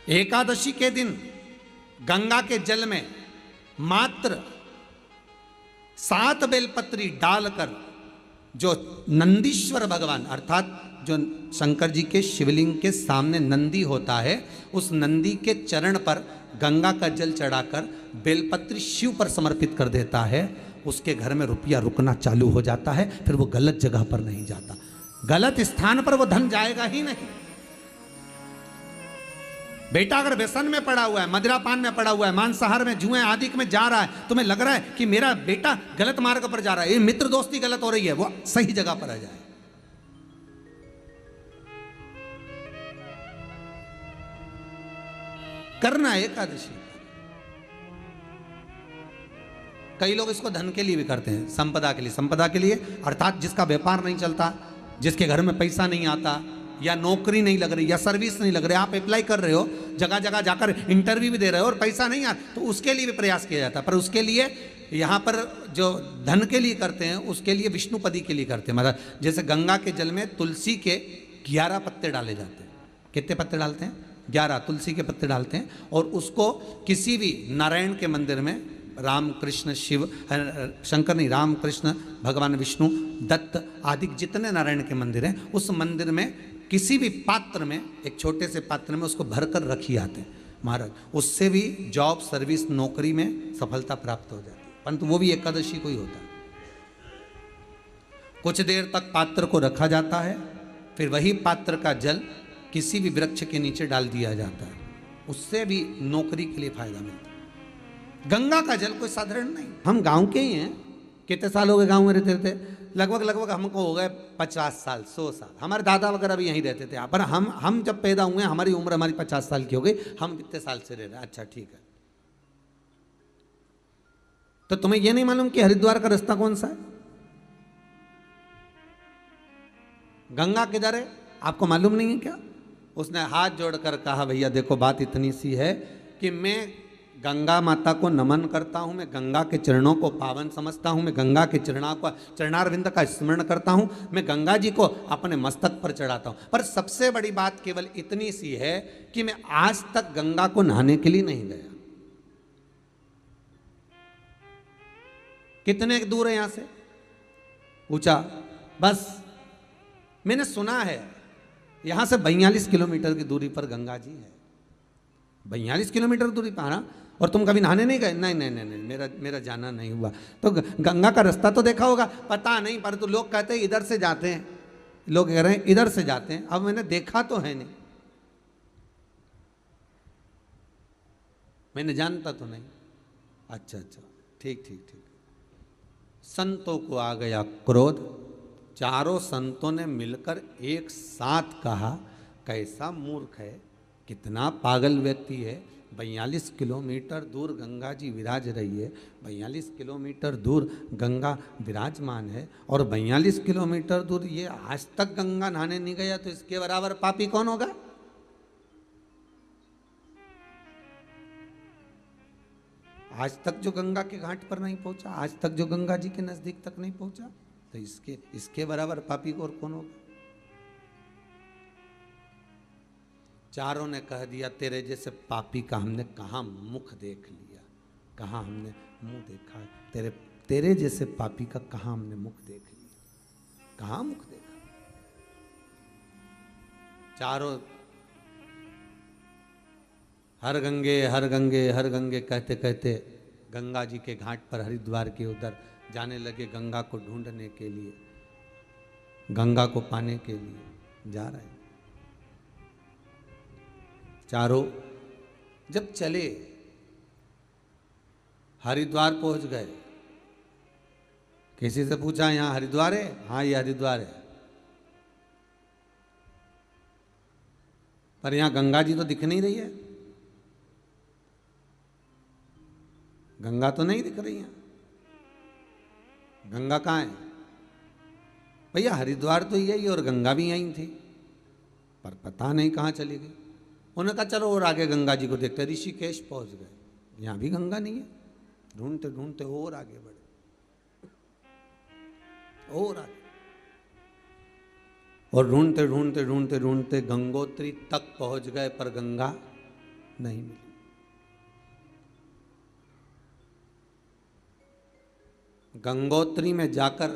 एकादशी के दिन गंगा के जल में मात्र 7 बेलपत्री डालकर जो नंदीश्वर भगवान अर्थात जो शंकर जी के शिवलिंग के सामने नंदी होता है, उस नंदी के चरण पर गंगा का जल चढ़ाकर बेलपत्री शिव पर समर्पित कर देता है, उसके घर में रुपया रुकना चालू हो जाता है। फिर वो गलत जगह पर नहीं जाता, गलत स्थान पर वो धन जाएगा ही नहीं। बेटा अगर व्यसन में पड़ा हुआ है, मदिरापान में पड़ा हुआ है, मांसाहार में, जुए आदि में जा रहा है, तुम्हें लग रहा है कि मेरा बेटा गलत मार्ग पर जा रहा है, ये मित्र दोस्ती गलत हो रही है, वो सही जगह पर आ जाए। करना है एकादशी। कई लोग इसको धन के लिए भी करते हैं, संपदा के लिए। संपदा के लिए अर्थात जिसका व्यापार नहीं चलता, जिसके घर में पैसा नहीं आता, या नौकरी नहीं लग रही, या सर्विस नहीं लग रही, आप अप्लाई कर रहे हो, जगह जगह जाकर इंटरव्यू भी दे रहे हो और पैसा नहीं आता, तो उसके लिए भी प्रयास किया जाता है। पर उसके लिए यहाँ पर जो धन के लिए करते हैं, उसके लिए विष्णुपदी के लिए करते हैं। मतलब जैसे गंगा के जल में तुलसी के 11 पत्ते डाले जाते हैं। कितने पत्ते डालते हैं? 11 तुलसी के पत्ते डालते हैं, और उसको किसी भी नारायण के मंदिर में, राम कृष्ण शिव शंकर नहीं, राम कृष्ण भगवान विष्णु दत्त आदि जितने नारायण के मंदिर हैं, उस मंदिर में किसी भी पात्र में, एक छोटे से पात्र में उसको भरकर रखी आते हैं महाराज। उससे भी जॉब सर्विस नौकरी में सफलता प्राप्त हो जाती है, परंतु वो भी एकादशी को ही होता है। कुछ देर तक पात्र को रखा जाता है, फिर वही पात्र का जल किसी भी वृक्ष के नीचे डाल दिया जाता है, उससे भी नौकरी के लिए फायदा मिलता है। गंगा का जल कोई साधारण नहीं। हम गांव के ही हैं, कितने साल हो गए गांव में रहते रहते? लगभग हमको हो गए 50 साल 100 साल। हमारे दादा वगैरह भी यहीं रहते थे, पर हम जब पैदा हुए, हमारी उम्र हमारी 50 साल की हो गई, हम कितने साल से रह रहे हैं? अच्छा ठीक है। तो तुम्हें यह नहीं मालूम कि हरिद्वार का रास्ता कौन सा है? गंगा किधर है आपको मालूम नहीं है क्या? उसने हाथ जोड़कर कहा, भैया देखो बात इतनी सी है कि मैं गंगा माता को नमन करता हूँ, मैं गंगा के चरणों को पावन समझता हूँ, मैं गंगा के चरणारविंद का स्मरण करता हूँ, मैं गंगा जी को अपने मस्तक पर चढ़ाता हूँ। पर सबसे बड़ी बात केवल इतनी सी है कि मैं आज तक गंगा को नहाने के लिए नहीं गया। कितने दूर है यहां से? पूछा, बस मैंने सुना है यहां से 42 किलोमीटर की दूरी पर गंगा जी है। 42 किलोमीटर दूरी पर ना, और तुम कभी नहाने नहीं गए? नहीं नहीं नहीं नहीं, मेरा जाना नहीं हुआ। तो गंगा का रास्ता तो देखा होगा? पता नहीं, पर तो लोग कहते हैं इधर से जाते हैं, लोग कह रहे हैं इधर से जाते हैं। अब मैंने देखा तो है नहीं, मैंने जानता तो नहीं। अच्छा अच्छा, ठीक ठीक ठीक। संतों को आ गया क्रोध, चारों संतों ने मिलकर एक साथ कहा, कैसा मूर्ख है, कितना पागल व्यक्ति है। 42 किलोमीटर दूर गंगा जी विराज रही है, 42 किलोमीटर दूर गंगा विराजमान है, और 42 किलोमीटर दूर ये आज तक गंगा नहाने नहीं गया, तो इसके बराबर पापी कौन होगा? आज तक जो गंगा के घाट पर नहीं पहुंचा, आज तक जो गंगा जी के नजदीक तक नहीं पहुंचा, तो इसके बराबर पापी और कौन होगा? चारों ने कह दिया, तेरे जैसे पापी का हमने कहाँ मुख देख लिया, कहाँ हमने मुंह देखा, तेरे जैसे पापी का कहाँ हमने मुख देख लिया, कहाँ मुख देखा। चारों हर गंगे हर गंगे हर गंगे कहते कहते गंगा जी के घाट पर हरिद्वार के उधर जाने लगे, गंगा को ढूंढने के लिए, गंगा को पाने के लिए जा रहे हैं। चारों जब चले, हरिद्वार पहुंच गए। किसी से पूछा, यहां हरिद्वार है? हाँ ये हरिद्वार है, पर यहां गंगा जी तो दिख नहीं रही है, गंगा तो नहीं दिख रही है, गंगा कहाँ है? भैया हरिद्वार तो यही और गंगा भी यहीं थी, पर पता नहीं कहाँ चली गई। उन्होंने कहा चलो और आगे गंगा जी को देखते। ऋषिकेश पहुंच गए, यहाँ भी गंगा नहीं है। ढूंढते ढूंढते और आगे बढ़े, और आगे, और ढूंढते ढूंढते ढूंढते ढूंढते गंगोत्री तक पहुंच गए, पर गंगा नहीं मिली। गंगोत्री में जाकर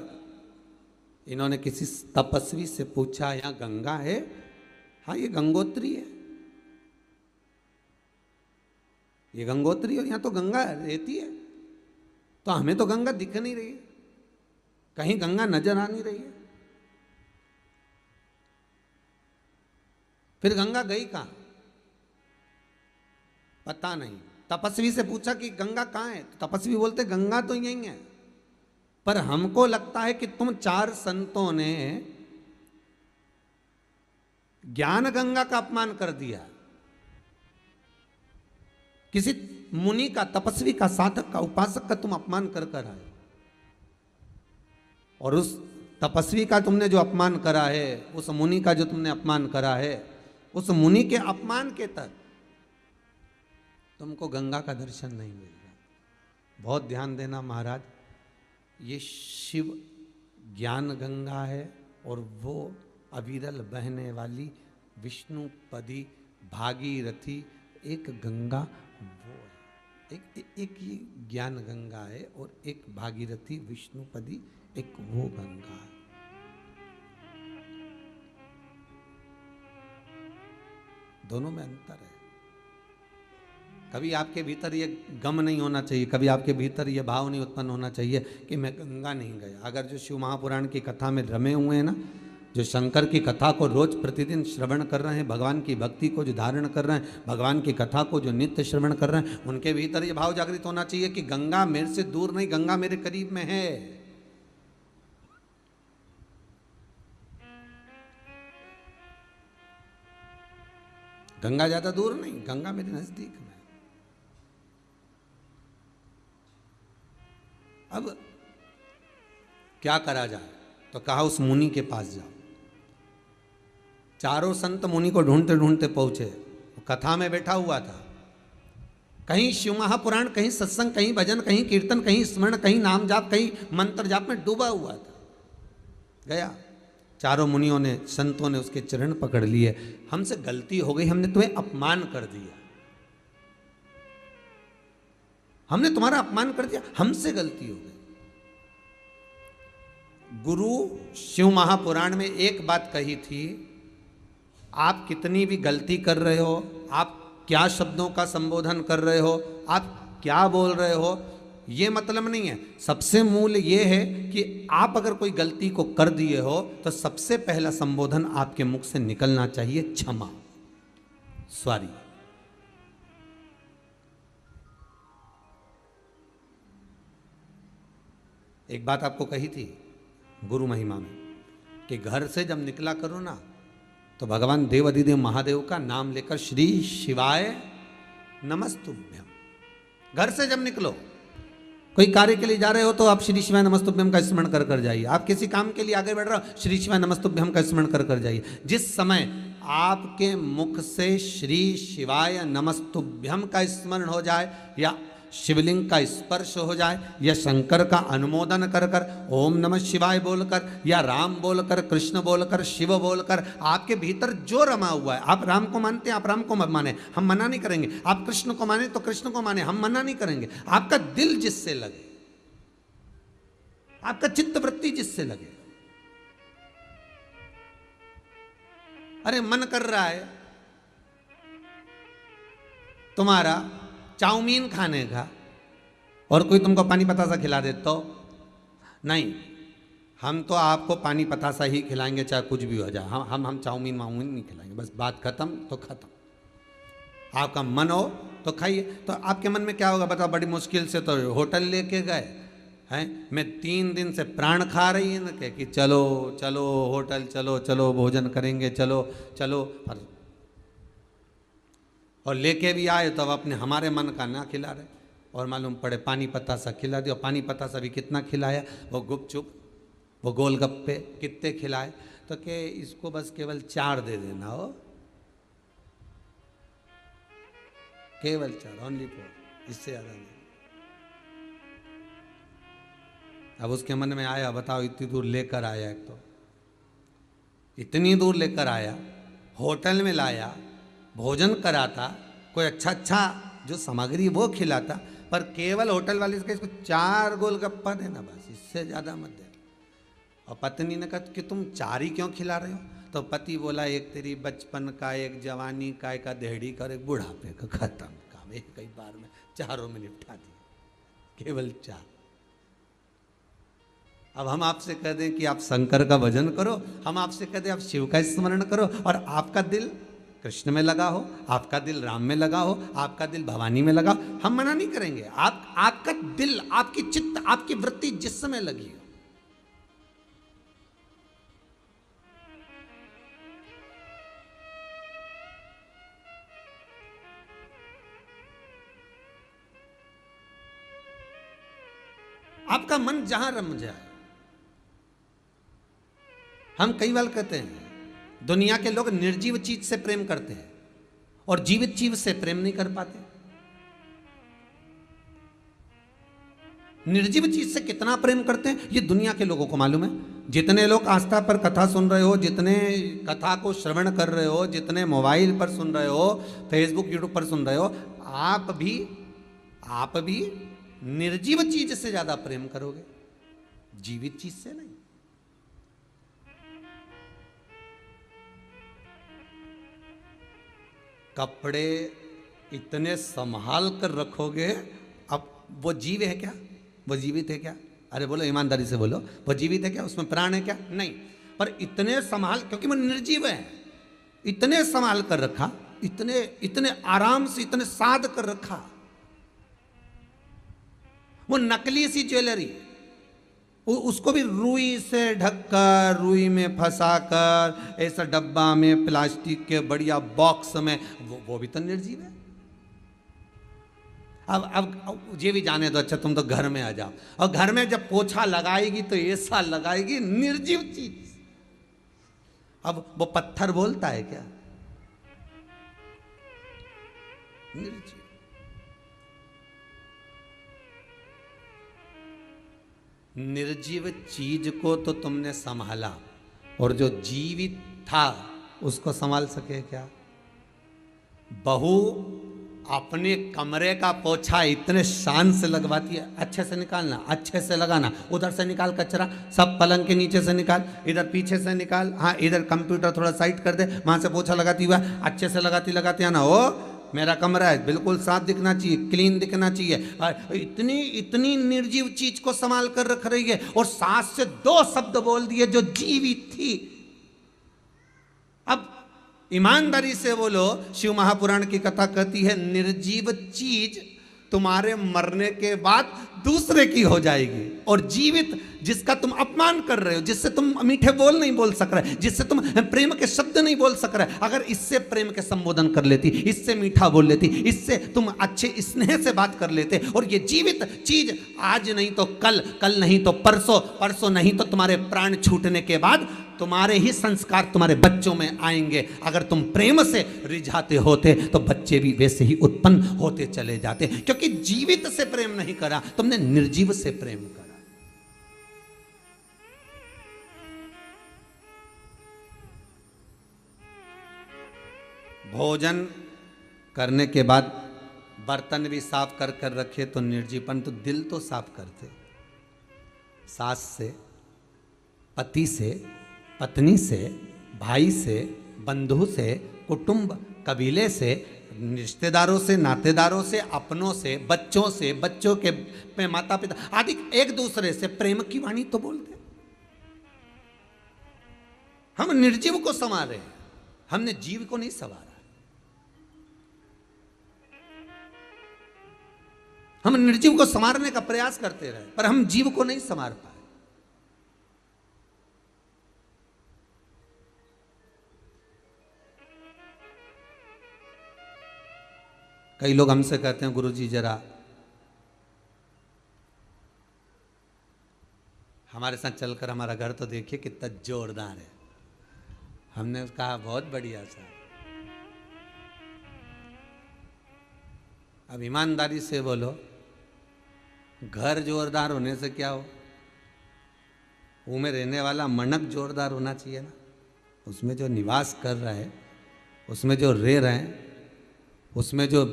इन्होंने किसी तपस्वी से पूछा, यहाँ गंगा है? हाँ ये गंगोत्री है, ये गंगोत्री और यहाँ तो गंगा रहती है, तो हमें तो गंगा दिख नहीं रही है, कहीं गंगा नजर आ नहीं रही है। फिर गंगा गई कहाँ? पता नहीं। तपस्वी से पूछा कि गंगा कहाँ है, तो तपस्वी बोलते गंगा तो यहीं है, पर हमको लगता है कि तुम 4 संतों ने ज्ञान गंगा का अपमान कर दिया। किसी मुनि का, तपस्वी का, साधक का, उपासक का तुम अपमान कर कर आए, और उस तपस्वी का तुमने जो अपमान करा है, उस मुनि का जो तुमने अपमान करा है, उस मुनि के अपमान के तक तुमको गंगा का दर्शन नहीं मिल रहा। बहुत ध्यान देना महाराज, ये शिव ज्ञान गंगा है और वो अविरल बहने वाली विष्णुपदी भागीरथी एक गंगा वो है। एक ये ज्ञान गंगा है और एक भागीरथी विष्णुपदी एक वो गंगा है। दोनों में अंतर है। कभी आपके भीतर ये गम नहीं होना चाहिए, कभी आपके भीतर ये भाव नहीं उत्पन्न होना चाहिए कि मैं गंगा नहीं गया। अगर जो शिव महापुराण की कथा में रमे हुए हैं ना, जो शंकर की कथा को रोज प्रतिदिन श्रवण कर रहे हैं, भगवान की भक्ति को जो धारण कर रहे हैं, भगवान की कथा को जो नित्य श्रवण कर रहे हैं, उनके भीतर ये भाव जागृत होना चाहिए कि गंगा मेरे से दूर नहीं, गंगा मेरे करीब में है। गंगा ज्यादा दूर नहीं, गंगा मेरे नजदीक में। अब क्या करा जाए, तो कहा उस मुनि के पास जाओ। चारों संत मुनि को ढूंढते ढूंढते पहुंचे, वो कथा में बैठा हुआ था, कहीं शिव महापुराण, कहीं सत्संग, कहीं भजन, कहीं कीर्तन, कहीं स्मरण, कहीं नाम जाप, कहीं मंत्र जाप में डूबा हुआ था। गया, चारों मुनियों ने, संतों ने उसके चरण पकड़ लिए। हमसे गलती हो गई, हमने तुम्हें अपमान कर दिया, हमने तुम्हारा अपमान कर दिया, हमसे गलती हो गई। गुरु शिव महापुराण में एक बात कही थी, आप कितनी भी गलती कर रहे हो, आप क्या शब्दों का संबोधन कर रहे हो, आप क्या बोल रहे हो, ये मतलब नहीं है। सबसे मूल ये है कि आप अगर कोई गलती को कर दिए हो तो सबसे पहला संबोधन आपके मुख से निकलना चाहिए क्षमा, सॉरी। एक बात आपको कही थी गुरु महिमा में कि घर से जब निकला करो ना, तो भगवान देव अधिदेव महादेव का नाम लेकर श्री शिवाय नमस्तुभ्यम। घर से जब निकलो, कोई कार्य के लिए जा रहे हो तो आप श्री शिवाय नमस्तुभ्यम का स्मरण कर कर जाइए। आप किसी काम के लिए आगे बढ़ रहे हो, श्री शिवाय नमस्तुभ्यम का स्मरण कर कर जाइए। जिस समय आपके मुख से श्री शिवाय नमस्तुभ्यम का स्मरण हो जाए, या शिवलिंग का स्पर्श हो जाए, या शंकर का अनुमोदन कर कर ओम नमः शिवाय बोलकर, या राम बोलकर, कृष्ण बोलकर, शिव बोलकर, आपके भीतर जो रमा हुआ है, आप राम को मानते हैं, आप राम को माने, हम मना नहीं करेंगे। आप कृष्ण को माने तो कृष्ण को माने, हम मना नहीं करेंगे। आपका दिल जिससे लगे, आपका चित्त वृत्ति जिससे लगे। अरे मन कर रहा है तुम्हारा चाउमीन खाने का, और कोई तुमको पानी पतासा खिला दे तो नहीं, हम तो आपको पानी पतासा ही खिलाएंगे चाहे कुछ भी हो जाए। हम चाउमीन वाउमीन नहीं खिलाएंगे, बस बात खत्म तो खत्म। आपका मन हो तो खाइए। तो आपके मन में क्या होगा बताओ? बड़ी मुश्किल से तो होटल लेके गए हैं, मैं 3 दिन से प्राण खा रही है ना कि चलो चलो होटल, चलो चलो भोजन करेंगे, चलो चलो, और लेके भी आए तो अब अपने हमारे मन का ना खिला रहे, और मालूम पड़े पानी पतासा खिला दिया। पानी पतासा भी कितना खिलाया, वो गुपचुप, वो गोलगप्पे कितने खिलाए, तो के इसको बस केवल 4 दे देना हो, केवल 4, ओनली 4, इससे ज़्यादा नहीं। अब उसके मन में आया, बताओ इतनी दूर लेकर आया, एक तो इतनी दूर लेकर आया, होटल में लाया, भोजन कराता, कोई अच्छा अच्छा जो सामग्री वो खिलाता, पर केवल होटल वाले से इसको 4 गोलगप्पा देना बस, इससे ज़्यादा मत देना। और पत्नी ने कहा कि तुम 4 ही क्यों खिला रहे हो? तो पति बोला एक तेरी बचपन का, एक जवानी का, एक अधेड़ी का और एक बुढ़ापे का, खत्म काम, एक कई बार में चारों में निपटा दिया, केवल 4। अब हम आपसे कह दें कि आप शंकर का भजन करो, हम आपसे कह दें आप शिव का स्मरण करो, और आपका दिल कृष्ण में लगा हो, आपका दिल राम में लगा हो, आपका दिल भवानी में लगा हो, हम मना नहीं करेंगे। आपका दिल, आपकी चित्त, आपकी वृत्ति जिस समय लगी हो। आपका मन जहां रम जाए। हम कई बार कहते हैं दुनिया के लोग निर्जीव चीज से प्रेम करते हैं और जीवित चीज से प्रेम नहीं कर पाते। निर्जीव चीज से कितना प्रेम करते हैं ये दुनिया के लोगों को मालूम है। जितने लोग आस्था पर कथा सुन रहे हो, जितने कथा को श्रवण कर रहे हो, जितने मोबाइल पर सुन रहे हो, फेसबुक यूट्यूब पर सुन रहे हो, आप भी निर्जीव चीज से ज्यादा प्रेम करोगे, जीवित चीज से नहीं। कपड़े इतने संभाल कर रखोगे, अब वो जीव है क्या? वो जीवित है क्या? अरे बोलो ईमानदारी से बोलो, वो जीवित है क्या? उसमें प्राण है क्या? नहीं। पर इतने संभाल, क्योंकि वो निर्जीव है, इतने संभाल कर रखा, इतने आराम से, इतने साध कर रखा। वो नकली सी ज्वेलरी, उसको भी रुई से ढककर, रुई में फंसाकर, ऐसा डब्बा में, प्लास्टिक के बढ़िया बॉक्स में, वो भी तो निर्जीव है। अब ये भी जाने दो, अच्छा तुम तो घर में आ जाओ, और घर में जब पोछा लगाएगी तो ऐसा लगाएगी निर्जीव चीज। अब वो पत्थर बोलता है क्या? निर्जीव। निर्जीव चीज को तो तुमने संभाला, और जो जीवित था उसको संभाल सके क्या? बहू अपने कमरे का पोछा इतने शान से लगवाती है, अच्छे से निकालना, अच्छे से लगाना, उधर से निकाल कचरा, सब पलंग के नीचे से निकाल, इधर पीछे से निकाल, हाँ इधर कंप्यूटर थोड़ा साइड कर दे, वहां से पोछा लगाती हुआ अच्छे से लगाती है ना, ओ मेरा कमरा है बिल्कुल साफ दिखना चाहिए, क्लीन दिखना चाहिए। इतनी निर्जीव चीज को संभाल कर रख रही है, और सास से 2 शब्द बोल दिए जो जीवित थी। अब ईमानदारी से बोलो, शिव महापुराण की कथा कहती है निर्जीव चीज तुम्हारे मरने के बाद दूसरे की हो जाएगी, और जीवित जिसका तुम अपमान कर रहे हो, जिससे तुम मीठे बोल नहीं बोल सक रहे, जिससे तुम प्रेम के शब्द नहीं बोल सक रहे, अगर इससे प्रेम के संबोधन कर लेती, इससे मीठा बोल लेती, इससे तुम अच्छे स्नेह से बात कर लेते, और ये जीवित चीज आज नहीं तो कल, कल नहीं तो परसों, परसों नहीं तो तुम्हारे प्राण छूटने के बाद तुम्हारे ही संस्कार तुम्हारे बच्चों में आएंगे। अगर तुम प्रेम से रिझाते होते तो बच्चे भी वैसे ही उत्पन्न होते चले जाते, क्योंकि जीवित से प्रेम नहीं करा, तुमने निर्जीव से प्रेम करा। भोजन करने के बाद बर्तन भी साफ कर कर रखे तो निर्जीवन, तो दिल तो साफ करते, सास से, पति से, पत्नी से, भाई से, बंधु से, कुटुंब कबीले से, रिश्तेदारों से, नातेदारों से, अपनों से, बच्चों से, बच्चों के माता पिता आदि, एक दूसरे से प्रेम की वाणी तो बोलते। हम निर्जीव को संवारे, हमने जीव को नहीं संवारा। हम निर्जीव को संवारने का प्रयास करते रहे, पर हम जीव को नहीं संवार पाए। कई लोग हमसे कहते हैं गुरुजी जरा हमारे साथ चलकर हमारा घर तो देखिए कितना जोरदार है। हमने कहा बहुत बढ़िया सा। अब ईमानदारी से बोलो, घर जोरदार होने से क्या हो, उसमें रहने वाला मनक जोरदार होना चाहिए ना। उसमें जो निवास कर रहा है, उसमें जो रह रहे हैं उसमें जो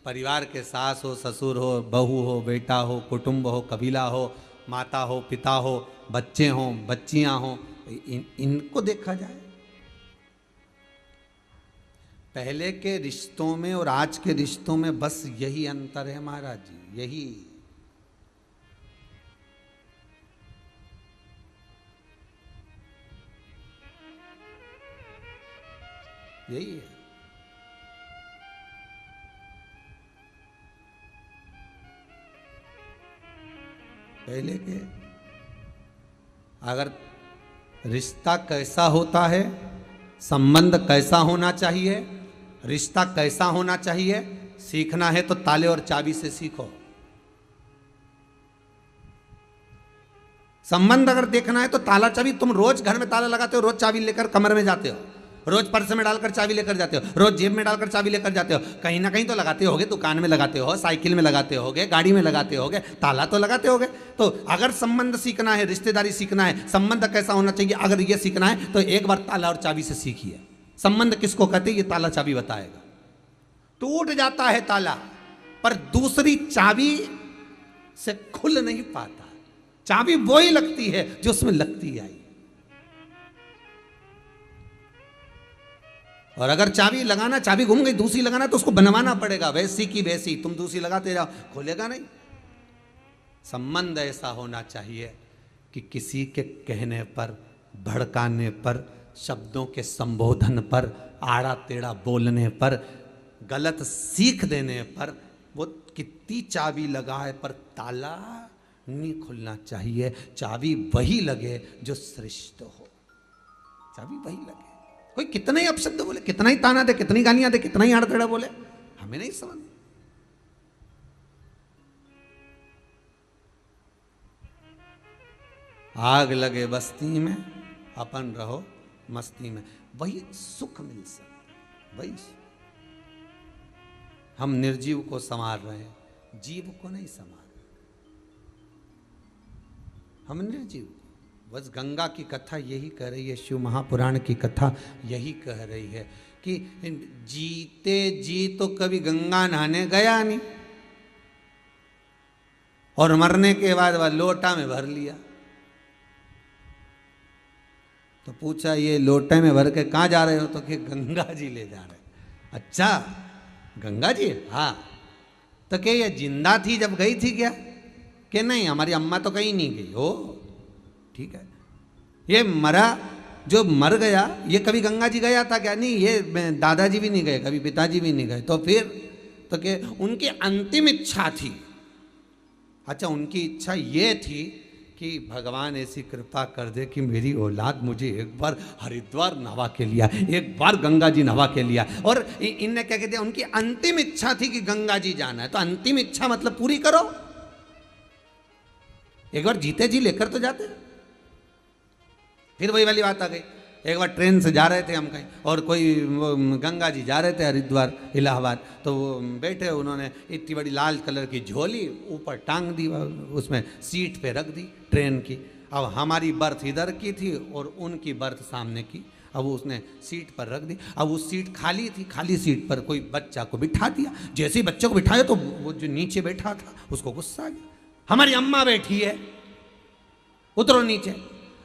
परिवार के सास हो, ससुर हो, बहू हो, बेटा हो, कुटुंब हो, कबीला हो, माता हो, पिता हो, बच्चे हों, बच्चियां हों, इनको देखा जाए। पहले के रिश्तों में और आज के रिश्तों में बस यही अंतर है महाराज जी, यही है। पहले के अगर रिश्ता कैसा होता है, संबंध कैसा होना चाहिए, रिश्ता कैसा होना चाहिए, सीखना है तो ताले और चाबी से सीखो। संबंध अगर देखना है तो ताला चाबी, तुम रोज घर में ताला लगाते हो, रोज चाबी लेकर कमरे में जाते हो, रोज पर्स में डालकर चाबी लेकर जाते हो, रोज जेब में डालकर चाबी लेकर जाते हो, कहीं ना कहीं तो लगाते होगे, दुकान में लगाते हो, साइकिल में लगाते होगे, गाड़ी में लगाते होगे, ताला तो लगाते होगे। तो अगर संबंध सीखना है, रिश्तेदारी सीखना है, संबंध कैसा होना चाहिए, अगर ये सीखना है तो एक बार ताला और चाबी से सीखिए। संबंध किसको कहते हैं ये ताला चाबी बताएगा। टूट जाता है ताला पर दूसरी चाबी से खुल नहीं पाता, चाबी वो ही लगती है जो उसमें लगती आई। और अगर चाबी लगाना, चाबी घूम गई, दूसरी लगाना तो उसको बनवाना पड़ेगा, वैसी की वैसी, तुम दूसरी लगाते जाओ, खोलेगा नहीं। संबंध ऐसा होना चाहिए कि किसी के कहने पर, भड़काने पर, शब्दों के संबोधन पर, आड़ा टेढ़ा बोलने पर, गलत सीख देने पर, वो कितनी चाबी लगाए पर ताला नहीं खुलना चाहिए। चाबी वही लगे जो श्रेष्ठ हो, चाबी वही लगे। कोई कितना ही अपशब्द बोले, कितना ही ताना दे, कितनी गालियां दे, कितना ही आड़तेड़ा बोले, हमें नहीं समझ। आग लगे बस्ती में, अपन रहो मस्ती में, वही सुख मिल सकता, वही। हम निर्जीव को संवार रहे हैं, जीव को नहीं संवार। हम निर्जीव, बस गंगा की कथा यही कह रही है, शिव महापुराण की कथा यही कह रही है कि जीते जी तो कभी गंगा नहाने गया नहीं, और मरने के बाद वह लोटा में भर लिया। तो पूछा ये लोटे में भर के कहाँ जा रहे हो, तो कि गंगा जी ले जा रहे। अच्छा गंगा जी, हाँ। तो क्या ये जिंदा थी जब गई थी क्या? कि नहीं, हमारी अम्मा तो कहीं नहीं गई हो। ठीक है, ये मरा जो मर गया, ये कभी गंगा जी गया था क्या? नहीं, ये दादाजी भी नहीं गए, कभी पिताजी भी नहीं गए। तो फिर तो क्या उनकी अंतिम इच्छा थी? अच्छा, उनकी इच्छा ये थी कि भगवान ऐसी कृपा कर दे कि मेरी औलाद मुझे एक बार हरिद्वार नहवा के लिया, एक बार गंगा जी नहवा के लिया। और इनने क्या कहते हैं, उनकी अंतिम इच्छा थी कि गंगा जी जाना है। तो अंतिम इच्छा मतलब पूरी करो, एक बार जीते जी लेकर तो जाते। फिर वही वाली बात आ गई, एक बार ट्रेन से जा रहे थे हम कहीं, और कोई गंगा जी जा रहे थे हरिद्वार इलाहाबाद, तो वो बैठे, उन्होंने इतनी बड़ी लाल कलर की झोली ऊपर टांग दी, उसमें सीट पे रख दी ट्रेन की। अब हमारी बर्थ इधर की थी और उनकी बर्थ सामने की, अब उसने सीट पर रख दी। अब उस सीट खाली थी, खाली सीट पर कोई बच्चा को बिठा दिया। जैसे ही बच्चे को बिठाया तो वो जो नीचे बैठा था उसको गुस्सा आ गया, हमारी अम्मा बैठी है, उतरो नीचे।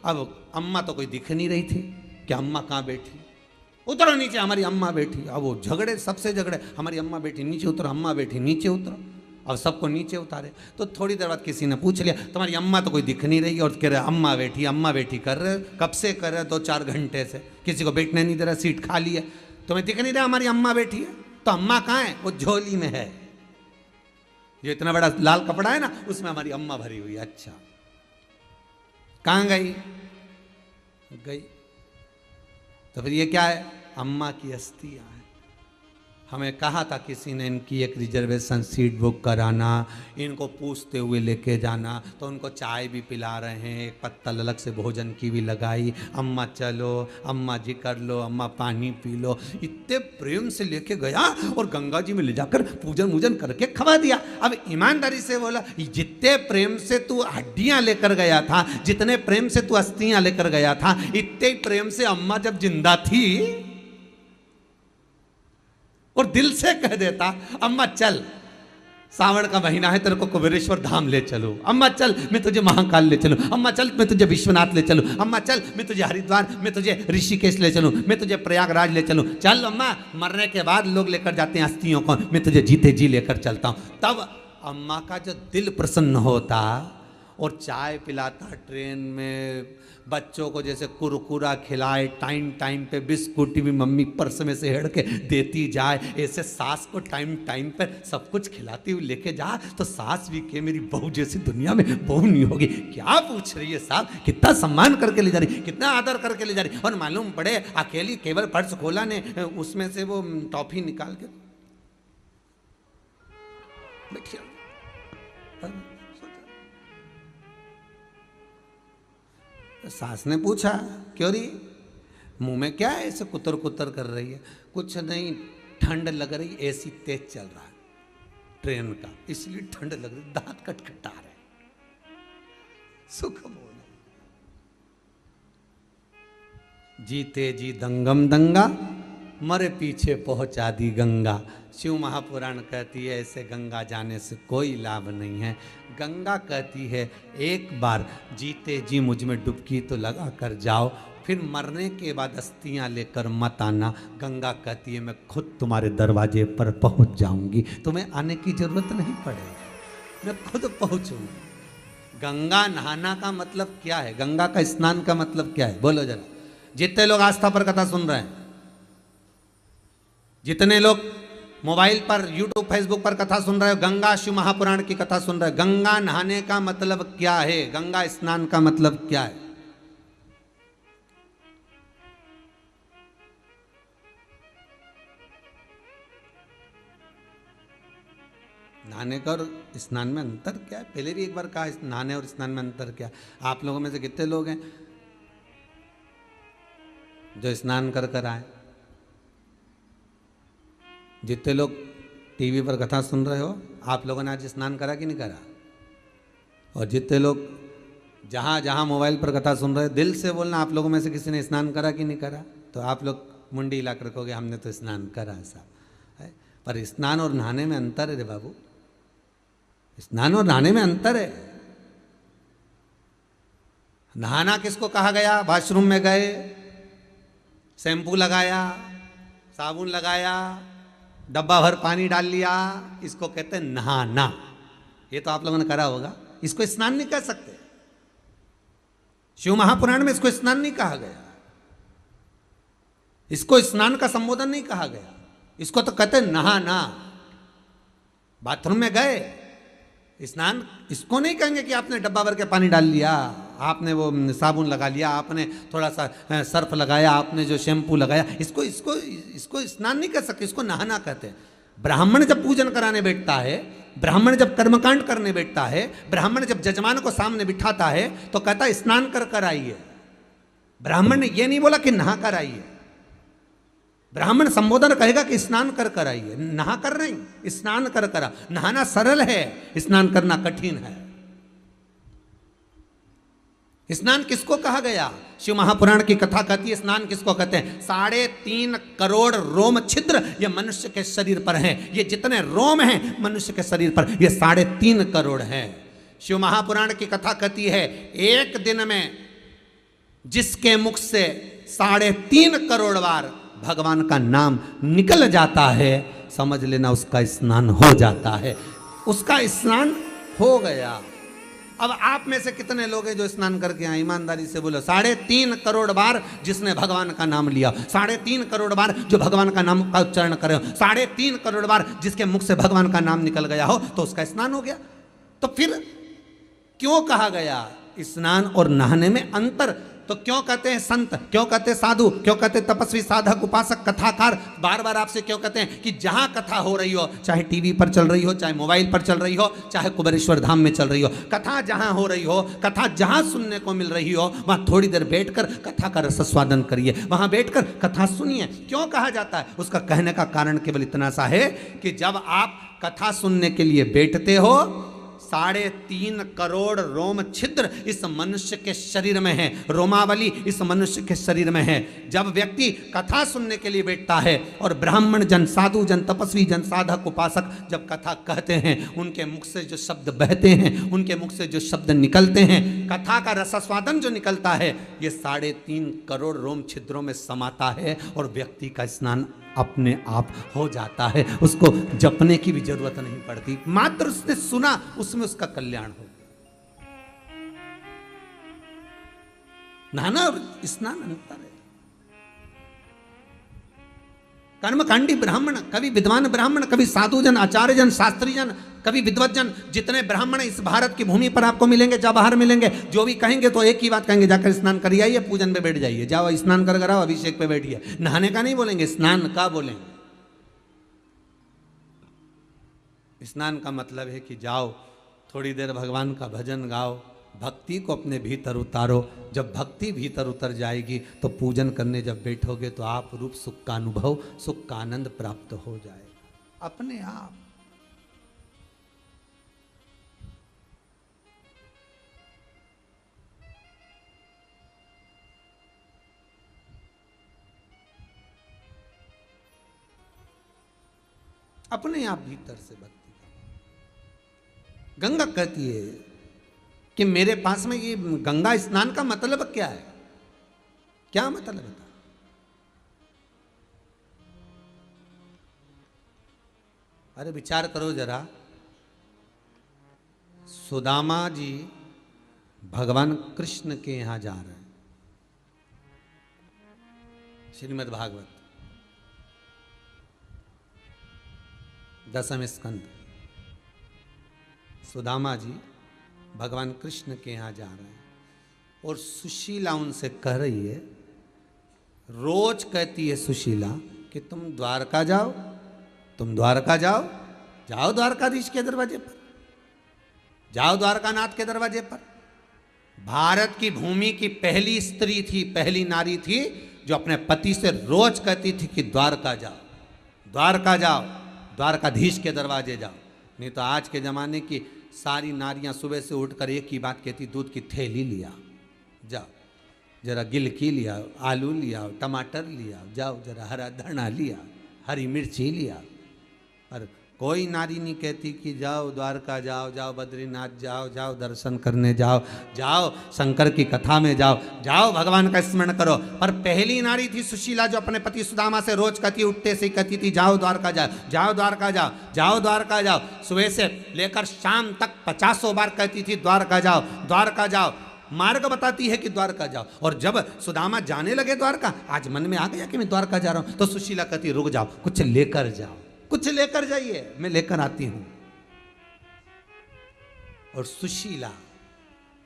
अब अम्मा तो कोई दिख नहीं रही थी कि अम्मा कहाँ बैठी, उतरो नीचे, हमारी अम्मा बैठी। अब वो झगड़े, सबसे झगड़े, हमारी अम्मा बैठी नीचे उतरो, अम्मा बैठी नीचे उतरो। अब सबको नीचे उतारे। तो थोड़ी देर बाद किसी ने पूछ लिया, तुम्हारी अम्मा तो कोई दिख नहीं रही, और कह रहे अम्मा बैठी कर रहे, कब से कर रहे, 2-4 घंटे से, किसी को बैठने नहीं दे रहा, सीट खाली है, तुम्हें दिख नहीं रहा हमारी अम्मा बैठी है? तो अम्मा कहाँ है? वो झोली में है, ये इतना बड़ा लाल कपड़ा है ना, उसमें हमारी अम्मा भरी हुई है। अच्छा, कहाँ गई? तो फिर ये क्या है? अम्मा की अस्थियां हैं। हमें कहा था किसी ने इनकी एक रिजर्वेशन सीट बुक कराना, इनको पूछते हुए लेके जाना, तो उनको चाय भी पिला रहे हैं, एक पत्तल अलग से भोजन की भी लगाई, अम्मा चलो, अम्मा जी कर लो, अम्मा पानी पी लो, इतने प्रेम से लेके गया और गंगा जी में ले जाकर पूजन वूजन करके खवा दिया। अब ईमानदारी से बोला, जितने प्रेम से तू हड्डियां लेकर गया था, जितने प्रेम से तू अस्थियां लेकर गया था, इतने प्रेम से अम्मा जब जिंदा थी और दिल से कह देता अम्मा चल, सावन का महीना है, तेरे को कुबेरेश्वर धाम ले चलो, अम्मा चल मैं तुझे महाकाल ले चलूं, अम्मा चल मैं तुझे विश्वनाथ ले चलूं, अम्मा चल मैं तुझे हरिद्वार, मैं तुझे ऋषिकेश ले चलूं, मैं तुझे प्रयागराज ले चलूं, चल अम्मा, मरने के बाद लोग लेकर जाते हैं अस्थियों को, मैं तुझे जीते जी लेकर चलता हूं। तब अम्मा का जो दिल प्रसन्न होता और चाय पिलाता ट्रेन में, बच्चों को जैसे कुरकुरा खिलाए, टाइम टाइम पे बिस्कुट भी मम्मी पर्स में से हेड़ के देती जाए, ऐसे सास को टाइम टाइम पे सब कुछ खिलाती हुई लेके जा, तो सास भी के मेरी बहू जैसी दुनिया में बहू नहीं होगी। क्या पूछ रही है साहब, कितना सम्मान करके ले जा रही, कितना आदर करके ले जा रही। और मालूम पड़े अकेली केवल पर्स खोला ने, उसमें से वो टॉफी निकाल के बैठिए। सास ने पूछा क्यों रही, मुंह में क्या है ऐसे कुतर कुतर कर रही है। कुछ नहीं, ठंड लग रही, एसी तेज चल रहा है ट्रेन का, इसलिए ठंड लग रही, दांत कटकटा रहे, सुख बोलो। जीते जी दंगम दंगा, मरे पीछे पहुंचा दी गंगा। शिव महापुराण कहती है ऐसे गंगा जाने से कोई लाभ नहीं है। गंगा कहती है एक बार जीते जी मुझ में डुबकी तो लगा कर जाओ, फिर मरने के बाद अस्थियां लेकर मत आना। गंगा कहती है मैं खुद तुम्हारे दरवाजे पर पहुंच जाऊंगी, तुम्हें आने की जरूरत नहीं पड़ेगी, मैं खुद पहुंचूंगी। गंगा नहाना का मतलब क्या है, गंगा का स्नान का मतलब क्या है, बोलो जरा। जितने लोग आस्था पर कथा सुन रहे हैं, जितने लोग मोबाइल पर यूट्यूब फेसबुक पर कथा सुन रहे हो, गंगा शिव महापुराण की कथा सुन रहे हो, गंगा नहाने का मतलब क्या है, गंगा स्नान का मतलब क्या है। नहाने का और स्नान में अंतर क्या है, पहले भी एक बार कहा नहाने और स्नान में अंतर क्या। आप लोगों में से कितने लोग हैं जो स्नान कर कर आए। जितने लोग टीवी पर कथा सुन रहे हो, आप लोगों ने आज स्नान करा कि नहीं करा। और जितने लोग जहाँ जहाँ मोबाइल पर कथा सुन रहे हो, दिल से बोलना आप लोगों में से किसी ने स्नान करा कि नहीं करा। तो आप लोग मुंडी हिला कर रखोगे हमने तो स्नान करा साहब है। पर स्नान और नहाने में अंतर है रे बाबू, स्नान और नहाने में अंतर है। नहाना किसको कहा गया, वॉशरूम में गए, शैम्पू लगाया, साबुन लगाया, डब्बा भर पानी डाल लिया, इसको कहते हैं नहाना। ये तो आप लोगों ने करा होगा, इसको स्नान नहीं कह सकते। शिव महापुराण में इसको स्नान नहीं कहा गया, इसको स्नान का संबोधन नहीं कहा गया, इसको तो कहते हैं नहाना। बाथरूम में गए स्नान, इसको नहीं कहेंगे कि आपने डब्बा भर के पानी डाल लिया, आपने वो साबुन लगा लिया, आपने थोड़ा सा सर्फ लगाया, आपने जो शैम्पू लगाया, इसको इसको इसको स्नान नहीं कर सकते, इसको नहाना कहते हैं। ब्राह्मण जब पूजन कराने बैठता है, ब्राह्मण जब कर्मकांड करने बैठता है, ब्राह्मण जब जजमान को सामने बिठाता है तो कहता है स्नान कर कर आइए। ब्राह्मण ने ये नहीं बोला कि नहा कर आइए, ब्राह्मण संबोधन कहेगा कि स्नान कर कर आइए, नहा कर नहीं, स्नान कर कर। नहाना सरल है, स्नान करना कठिन है। स्नान किसको कहा गया, शिव महापुराण की कथा कहती है स्नान किसको कहते हैं। 3.5 करोड़ रोम छिद्र ये मनुष्य के शरीर पर हैं, ये जितने रोम हैं मनुष्य के शरीर पर ये 3.5 करोड़ हैं। शिव महापुराण की कथा कहती है एक दिन में जिसके मुख से 3.5 करोड़ बार भगवान का नाम निकल जाता है, समझ लेना उसका स्नान हो जाता है, उसका स्नान हो गया। अब आप में से कितने लोग हैं जो स्नान करके आए, ईमानदारी से बोलो। 3.5 करोड़ बार जिसने भगवान का नाम लिया, 3.5 करोड़ बार जो भगवान का नाम का उच्चारण करे हो, 3.5 करोड़ बार जिसके मुख से भगवान का नाम निकल गया हो, तो उसका स्नान हो गया। तो फिर क्यों कहा गया स्नान और नहाने में अंतर। तो क्यों कहते हैं संत, क्यों कहते हैं साधु, क्यों कहते हैं तपस्वी, साधक, उपासक, कथाकार। बार बार आपसे क्यों कहते हैं कि जहां कथा हो रही हो, चाहे टीवी पर चल रही हो, चाहे मोबाइल पर चल रही हो, चाहे कुबेरेश्वर धाम में चल रही हो, कथा जहां हो रही हो, कथा जहां सुनने को मिल रही हो, वहां थोड़ी देर बैठकर कथा का रसस्वादन करिए, वहां बैठकर कथा सुनिए। क्यों कहा जाता है, उसका कहने का कारण केवल इतना सा है कि जब आप कथा सुनने के लिए बैठते हो 3.5 करोड़ रोम छिद्र इस मनुष्य के शरीर में है, रोमावली इस मनुष्य के शरीर में है। जब व्यक्ति कथा सुनने के लिए बैठता है और ब्राह्मण जन, साधु जन, तपस्वी जन, साधक, उपासक जब कथा कहते हैं, उनके मुख से जो शब्द बहते हैं, उनके मुख से जो शब्द निकलते हैं, कथा का रसास्वादन जो निकलता है, ये 3.5 करोड़ रोम छिद्रों में समाता है और व्यक्ति का स्नान अपने आप हो जाता है। उसको जपने की भी जरूरत नहीं पड़ती, मात्र उसने सुना, उसमें उसका कल्याण हो। नहाना और स्नान अंतर है। कर्मकांडी ब्राह्मण, कभी विद्वान ब्राह्मण, कभी साधुजन, आचार्य जन, शास्त्री जन, कभी विद्वत जन, जितने ब्राह्मण इस भारत की भूमि पर आपको मिलेंगे, जब बाहर मिलेंगे, जो भी कहेंगे तो एक ही बात कहेंगे, जाकर स्नान करिए आइए, पूजन पे बैठ जाइए, जाओ स्नान कर आओ, अभिषेक पे बैठिए। नहाने का नहीं बोलेंगे, स्नान का बोलेंगे। स्नान का मतलब है कि जाओ थोड़ी देर भगवान का भजन गाओ, भक्ति को अपने भीतर उतारो। जब भक्ति भीतर उतर जाएगी तो पूजन करने जब बैठोगे तो आप रूप सुख का अनुभव, सुख का आनंद प्राप्त हो जाएगा अपने आप। अपने आप भीतर से भक्ति का। गंगा कहती है कि मेरे पास में ये गंगा स्नान का मतलब क्या है? क्या मतलब है? अरे विचार करो जरा, सुदामा जी भगवान कृष्ण के यहां जा रहे हैं, श्रीमद् भागवत 10वें स्कंद। सुदामा जी भगवान कृष्ण के यहाँ जा रहे हैं और सुशीला उनसे कह रही है, रोज कहती है सुशीला कि तुम द्वारका जाओ, तुम द्वारका जाओ, जाओ द्वारकाधीश के दरवाजे पर, जाओ द्वारकानाथ के दरवाजे पर। भारत की भूमि की पहली स्त्री थी, पहली नारी थी जो अपने पति से रोज कहती थी कि द्वारका जाओ, द्वारका जाओ, द्वारकाधीश के दरवाजे जाओ। नहीं तो आज के ज़माने की सारी नारियां सुबह से उठकर एक ही बात कहती, दूध की थैली लिया, जाओ जरा गिलकी लिया, आलू लिया, टमाटर लिया, जाओ जरा हरा धना लिया, हरी मिर्ची लिया। और कोई नारी नहीं कहती कि जाओ द्वारका जाओ, जाओ बद्रीनाथ जाओ, जाओ दर्शन करने जाओ, जाओ शंकर की कथा में जाओ, जाओ भगवान का स्मरण करो। पर पहली नारी थी सुशीला जो अपने पति सुदामा से रोज कहती, उठते से कहती थी, जाओ द्वारका जाओ, जाओ द्वारका जाओ, जाओ द्वारका जाओ। सुबह से लेकर शाम तक 50 बार कहती थी द्वारका जाओ, द्वारका जाओ। मार्ग बताती है कि द्वारका जाओ। और जब सुदामा जाने लगे द्वारका, आज मन में आ गया कि मैं द्वारका जा रहा हूं, तो सुशीला कहती, रुक जाओ, कुछ लेकर जाओ, कुछ लेकर जाइए, मैं लेकर आती हूं। और सुशीला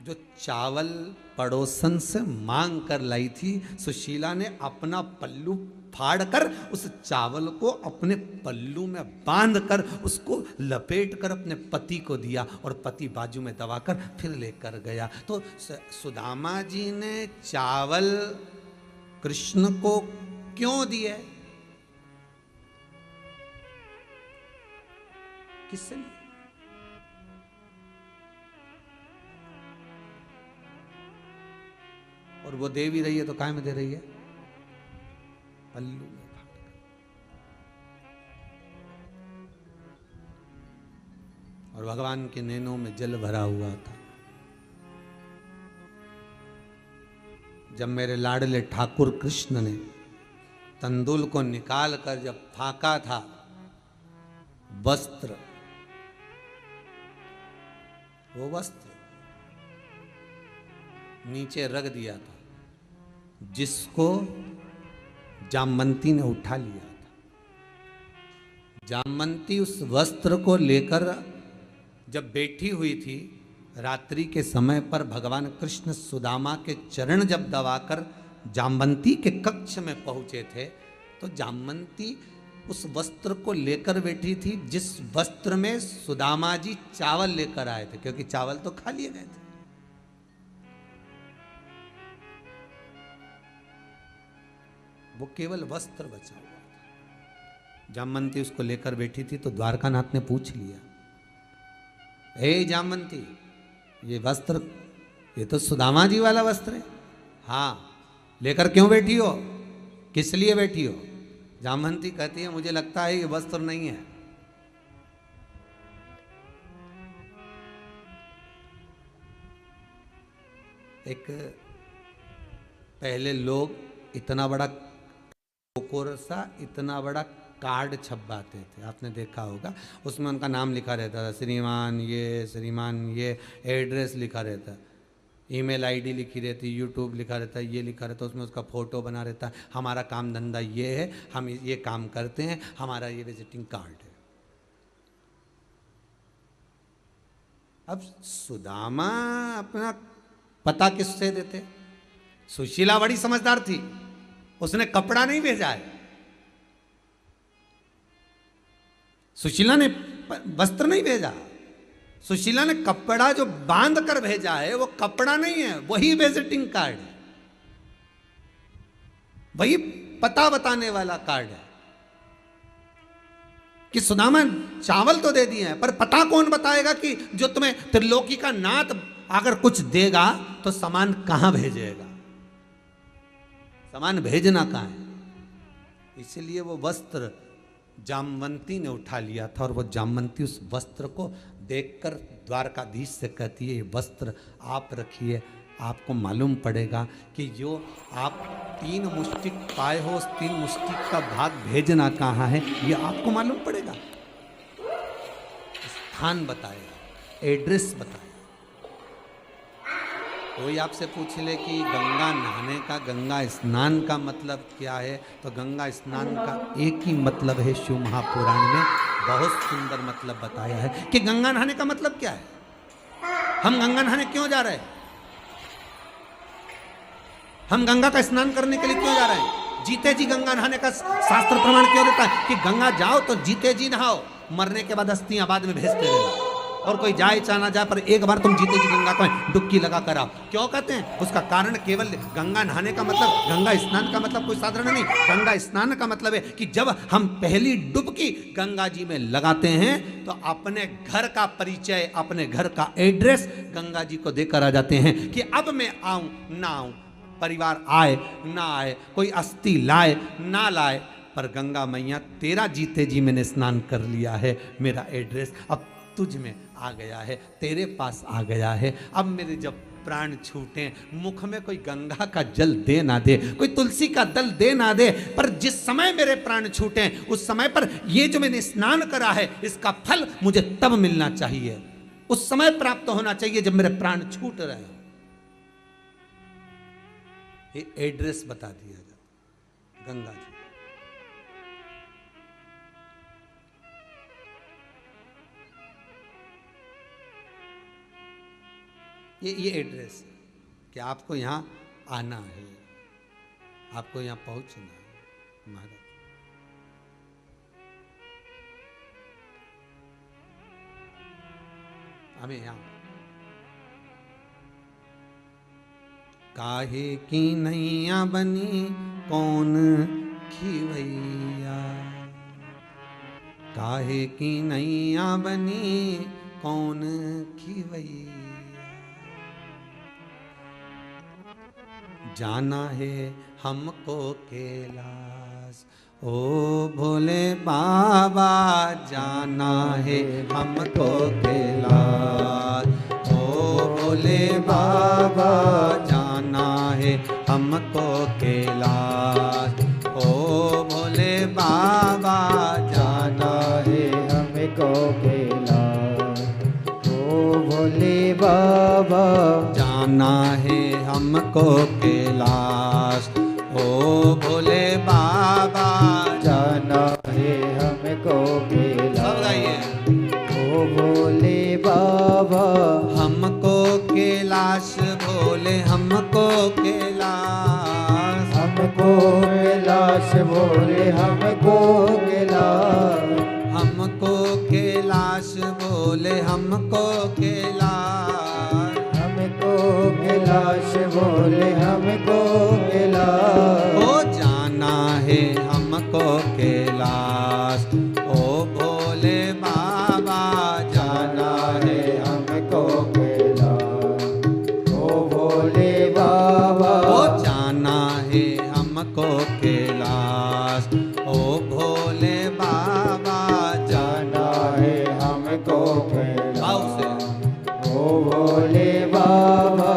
जो चावल पड़ोसन से मांग कर लाई थी, सुशीला ने अपना पल्लू फाड़कर उस चावल को अपने पल्लू में बांधकर उसको लपेट कर अपने पति को दिया और पति बाजू में दबाकर फिर लेकर गया। तो सुदामा जी ने चावल कृष्ण को क्यों दिए? किससे? और वो दे भी रही है तो काय में दे रही है? पल्लू में फाड़कर। और भगवान के नैनों में जल भरा हुआ था। जब मेरे लाडले ठाकुर कृष्ण ने तंदुल को निकाल कर जब फाका था, वस्त्र, वो वस्त्र नीचे रख दिया था, जिसको जामवंती ने उठा लिया था। जामवंती उस वस्त्र को लेकर जब बैठी हुई थी, रात्रि के समय पर भगवान कृष्ण सुदामा के चरण जब दबाकर जामवंती के कक्ष में पहुंचे थे, तो जामवंती उस वस्त्र को लेकर बैठी थी जिस वस्त्र में सुदामा जी चावल लेकर आए थे, क्योंकि चावल तो खा लिए गए थे। वो केवल वस्त्र बचा हुआ था। जामवंती उसको लेकर बैठी थी तो द्वारकानाथ ने पूछ लिया, हे जामवंती, ये वस्त्र, ये तो सुदामा जी वाला वस्त्र है। हाँ, लेकर क्यों बैठी हो, किस लिए बैठी हो? जामवंती कहती है मुझे लगता है ये वस्त्र नहीं है। एक पहले लोग इतना बड़ा कोरसा, इतना बड़ा कार्ड छपवाते थे, आपने देखा होगा। उसमें उनका नाम लिखा रहता था, श्रीमान ये, एड्रेस लिखा रहता, ईमेल आईडी लिखी रहती, यूट्यूब लिखा रहता, ये लिखा रहता, उसमें उसका फ़ोटो बना रहता, हमारा काम धंधा ये है, हम ये काम करते हैं, हमारा ये विजिटिंग कार्ड है। अब सुदामा अपना पता किससे देते? सुशीला बड़ी समझदार थी, उसने कपड़ा नहीं भेजा है, सुशीला ने वस्त्र नहीं भेजा, सुशीला ने कपड़ा जो बांध कर भेजा है वो कपड़ा नहीं है, वही विजिटिंग कार्ड है, वही पता बताने वाला कार्ड है। कि सुदामा चावल तो दे दिए हैं, पर पता कौन बताएगा कि जो तुम्हें त्रिलोकी का नाथ अगर कुछ देगा तो सामान कहां भेजेगा, सामान भेजना कहां है। इसलिए वो वस्त्र जामवंती ने उठा लिया था, और वो जामवंती उस वस्त्र को देखकर द्वारकाधीश से कहती है ये वस्त्र आप रखिए, आपको मालूम पड़ेगा कि जो आप 3 मुष्टिक पाए हो, उस 3 मुष्टिक का भाग भेजना कहाँ है ये आपको मालूम पड़ेगा। स्थान बताएगा, एड्रेस बताएगा। कोई आपसे पूछ ले कि गंगा नहाने का, गंगा स्नान का मतलब क्या है, तो गंगा स्नान का एक ही मतलब है, शिव महापुराण में बहुत सुंदर मतलब बताया है कि गंगा नहाने का मतलब क्या है। हम गंगा नहाने क्यों जा रहे हैं, हम गंगा का स्नान करने के लिए क्यों जा रहे हैं? जीते जी गंगा नहाने का शास्त्र प्रमाण क्यों देता है कि गंगा जाओ तो जीते जी नहाओ, मरने के बाद अस्थियां बाद में भेजते रहना, और कोई जाए चाहे ना जाए पर एक बार तुम जीते जी गंगा को डुबकी लगा कर आओ। क्यों कहते हैं? उसका कारण केवल गंगा नहाने का मतलब, गंगा स्नान का मतलब कोई साधारण नहीं। गंगा स्नान का मतलब है कि जब हम पहली डुबकी गंगा जी में लगाते हैं तो अपने घर का परिचय, अपने घर का एड्रेस गंगा जी को देकर आ जाते हैं कि अब मैं आऊं ना आऊं, परिवार आए ना आए, कोई अस्थि लाए ना लाए, पर गंगा मैया तेरा जीते जी मैंने स्नान कर लिया है, मेरा एड्रेस अब तुझ में आ गया है, तेरे पास आ गया है। अब मेरे जब प्राण छूटे, मुख में कोई गंगा का जल दे ना दे, कोई तुलसी का दल दे ना दे, पर जिस समय मेरे प्राण छूटे उस समय पर ये जो मैंने स्नान करा है इसका फल मुझे तब मिलना चाहिए, उस समय प्राप्त होना चाहिए जब मेरे प्राण छूट रहे हो। ये एड्रेस बता दिया जाता गंगा जी। ये एड्रेस है कि आपको यहाँ आना है, आपको यहाँ पहुँचना है। महाराज हमें यहाँ काहे की नैया बनी कौन खिवैया, काहे की नैया बनी कौन खिवैया, जाना है हमको कैलाश ओ भोले बाबा, जाना है हमको कैलाश ओ भोले बाबा, जाना है हमको कैलाश ओ भोले बाबा, जाना है हमको कैलाश ओ भोले बाबा, जाना है हमको कैलाश ओ भोले बाबा, जाना है हमको कैलाश ओ भोले बाबा, हमको कैलाश भोले, हमको कैलाश, हमको कैलाश भोले, हमको कैलाश, हमको कैलाश भोले, हमको कैलाश, हमको कैलाश भोले, हमको कैलाश ओ जाना है हमको कैलाश ओ भोले बाबा, जाना है हमको खिला। भाव से ओ भोले बाबा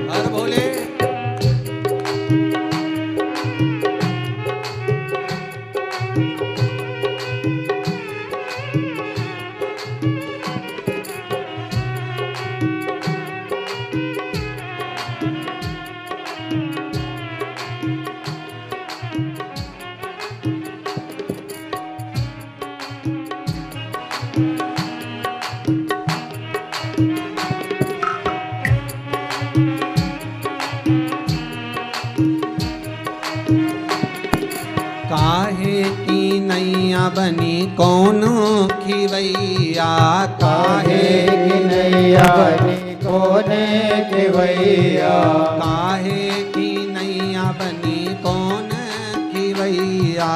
हर भोले काहे की नैया बनी कौन खिवैया, काहे की नैया बनी कोने खिवैया। काहे की नैया बनी कौन खिवैया,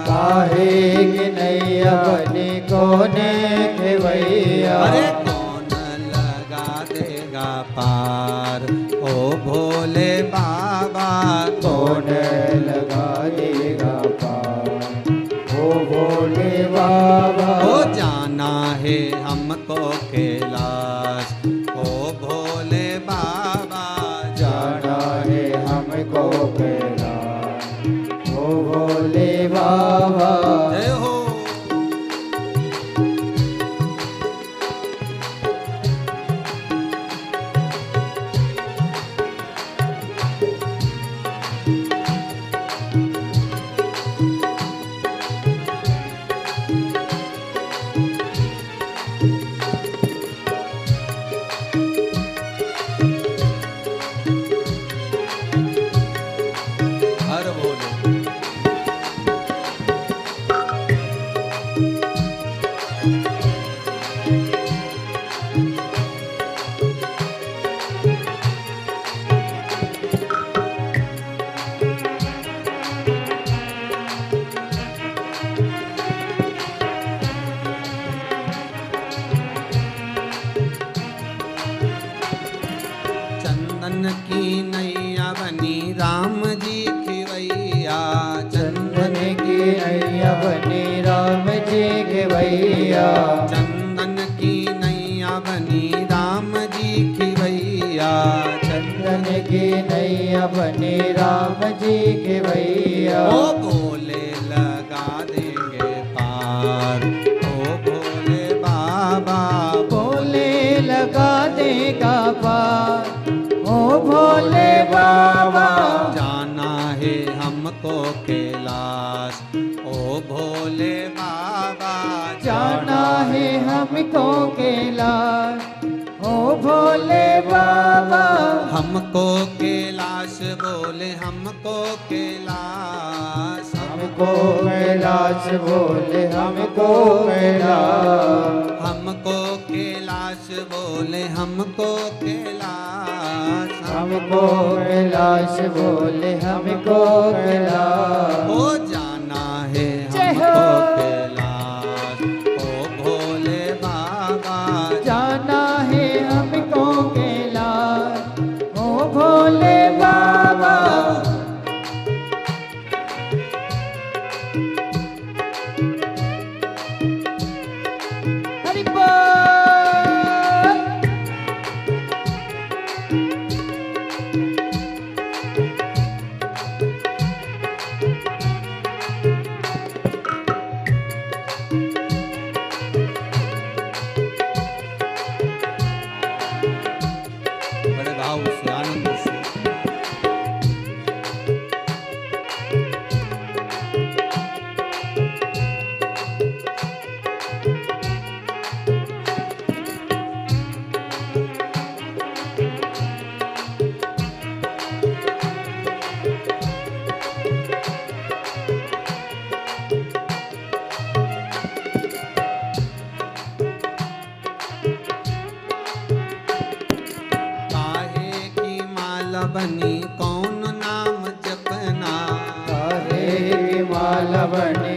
काहे की नैया बनी कोने खिवैया। अरे कौन लगा देगा पार ओ भोले बाबा, कौन लगा देगा पार ओ भोले बाबा। हो जाना है हमको कैलाश ओ भोले बाबा, जाना है हमको कैलाश ओ भोले बाबा। जय हो। हर भोले चंदन की नैया बनी राम जी खिवैया, चंदन की नैया बनी राम जी के भैया। चंदन की नैया बनी राम जी खिवैया, चंदन की नैया बनी राम जी के भैया। ओ भोले लगा देंगे पार ओ भोले बाबा, भोले लगा देगा पार ओ भोले बाबा। जाना है हमको कैलाश ओ भोले बाबा, जाना है हमको कैलाश ओ भोले बाबा। हमको कैलाश बोले हमको कैलाश, हमको कैलाश बोले हमको कैलाश। हमको कैलाश बोले हमको कैलाश, हमको कैलाश बोले हमको कैलाश। हो जाना है जय हमको हो। कैलाश ओ भोले बाबा, जाना है हमको कैलाश ओ भोले बाबा। हरि बोल। बड़े भाव से आनंद से बनी कौन नाम जपना, काहे की माला बनी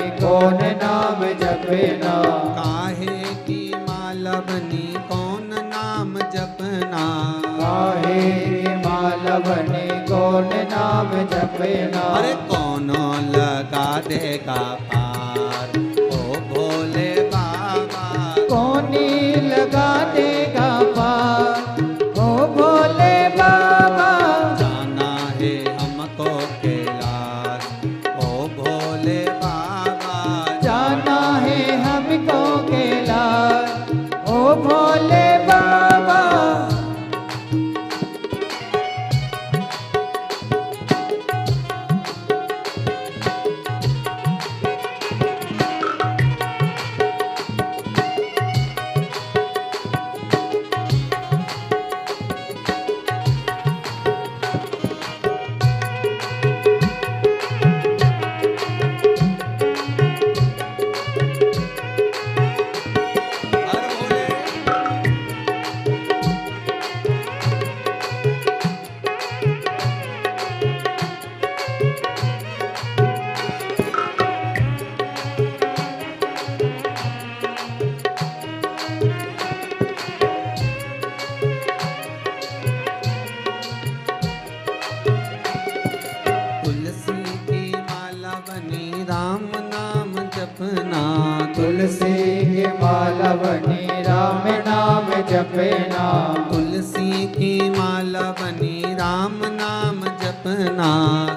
जपना। काहे की माला बनी कौन नाम जपना। काहे की माला बनी कौन नाम जपना। अरे कौन लगा देगा पार ओ भोले बाबा। कौन लगा देगा पार ओ भोले बाबा। जाना है हमको कैलाश ओ भोले बाबा। जाना है हमको कैलाश ओ भोले बाबा। हर भोले तुलसी की माला बनी राम नाम जपना। तुलसी की माला बनी राम नाम जपना। तुलसी की माला बनी राम नाम जपना।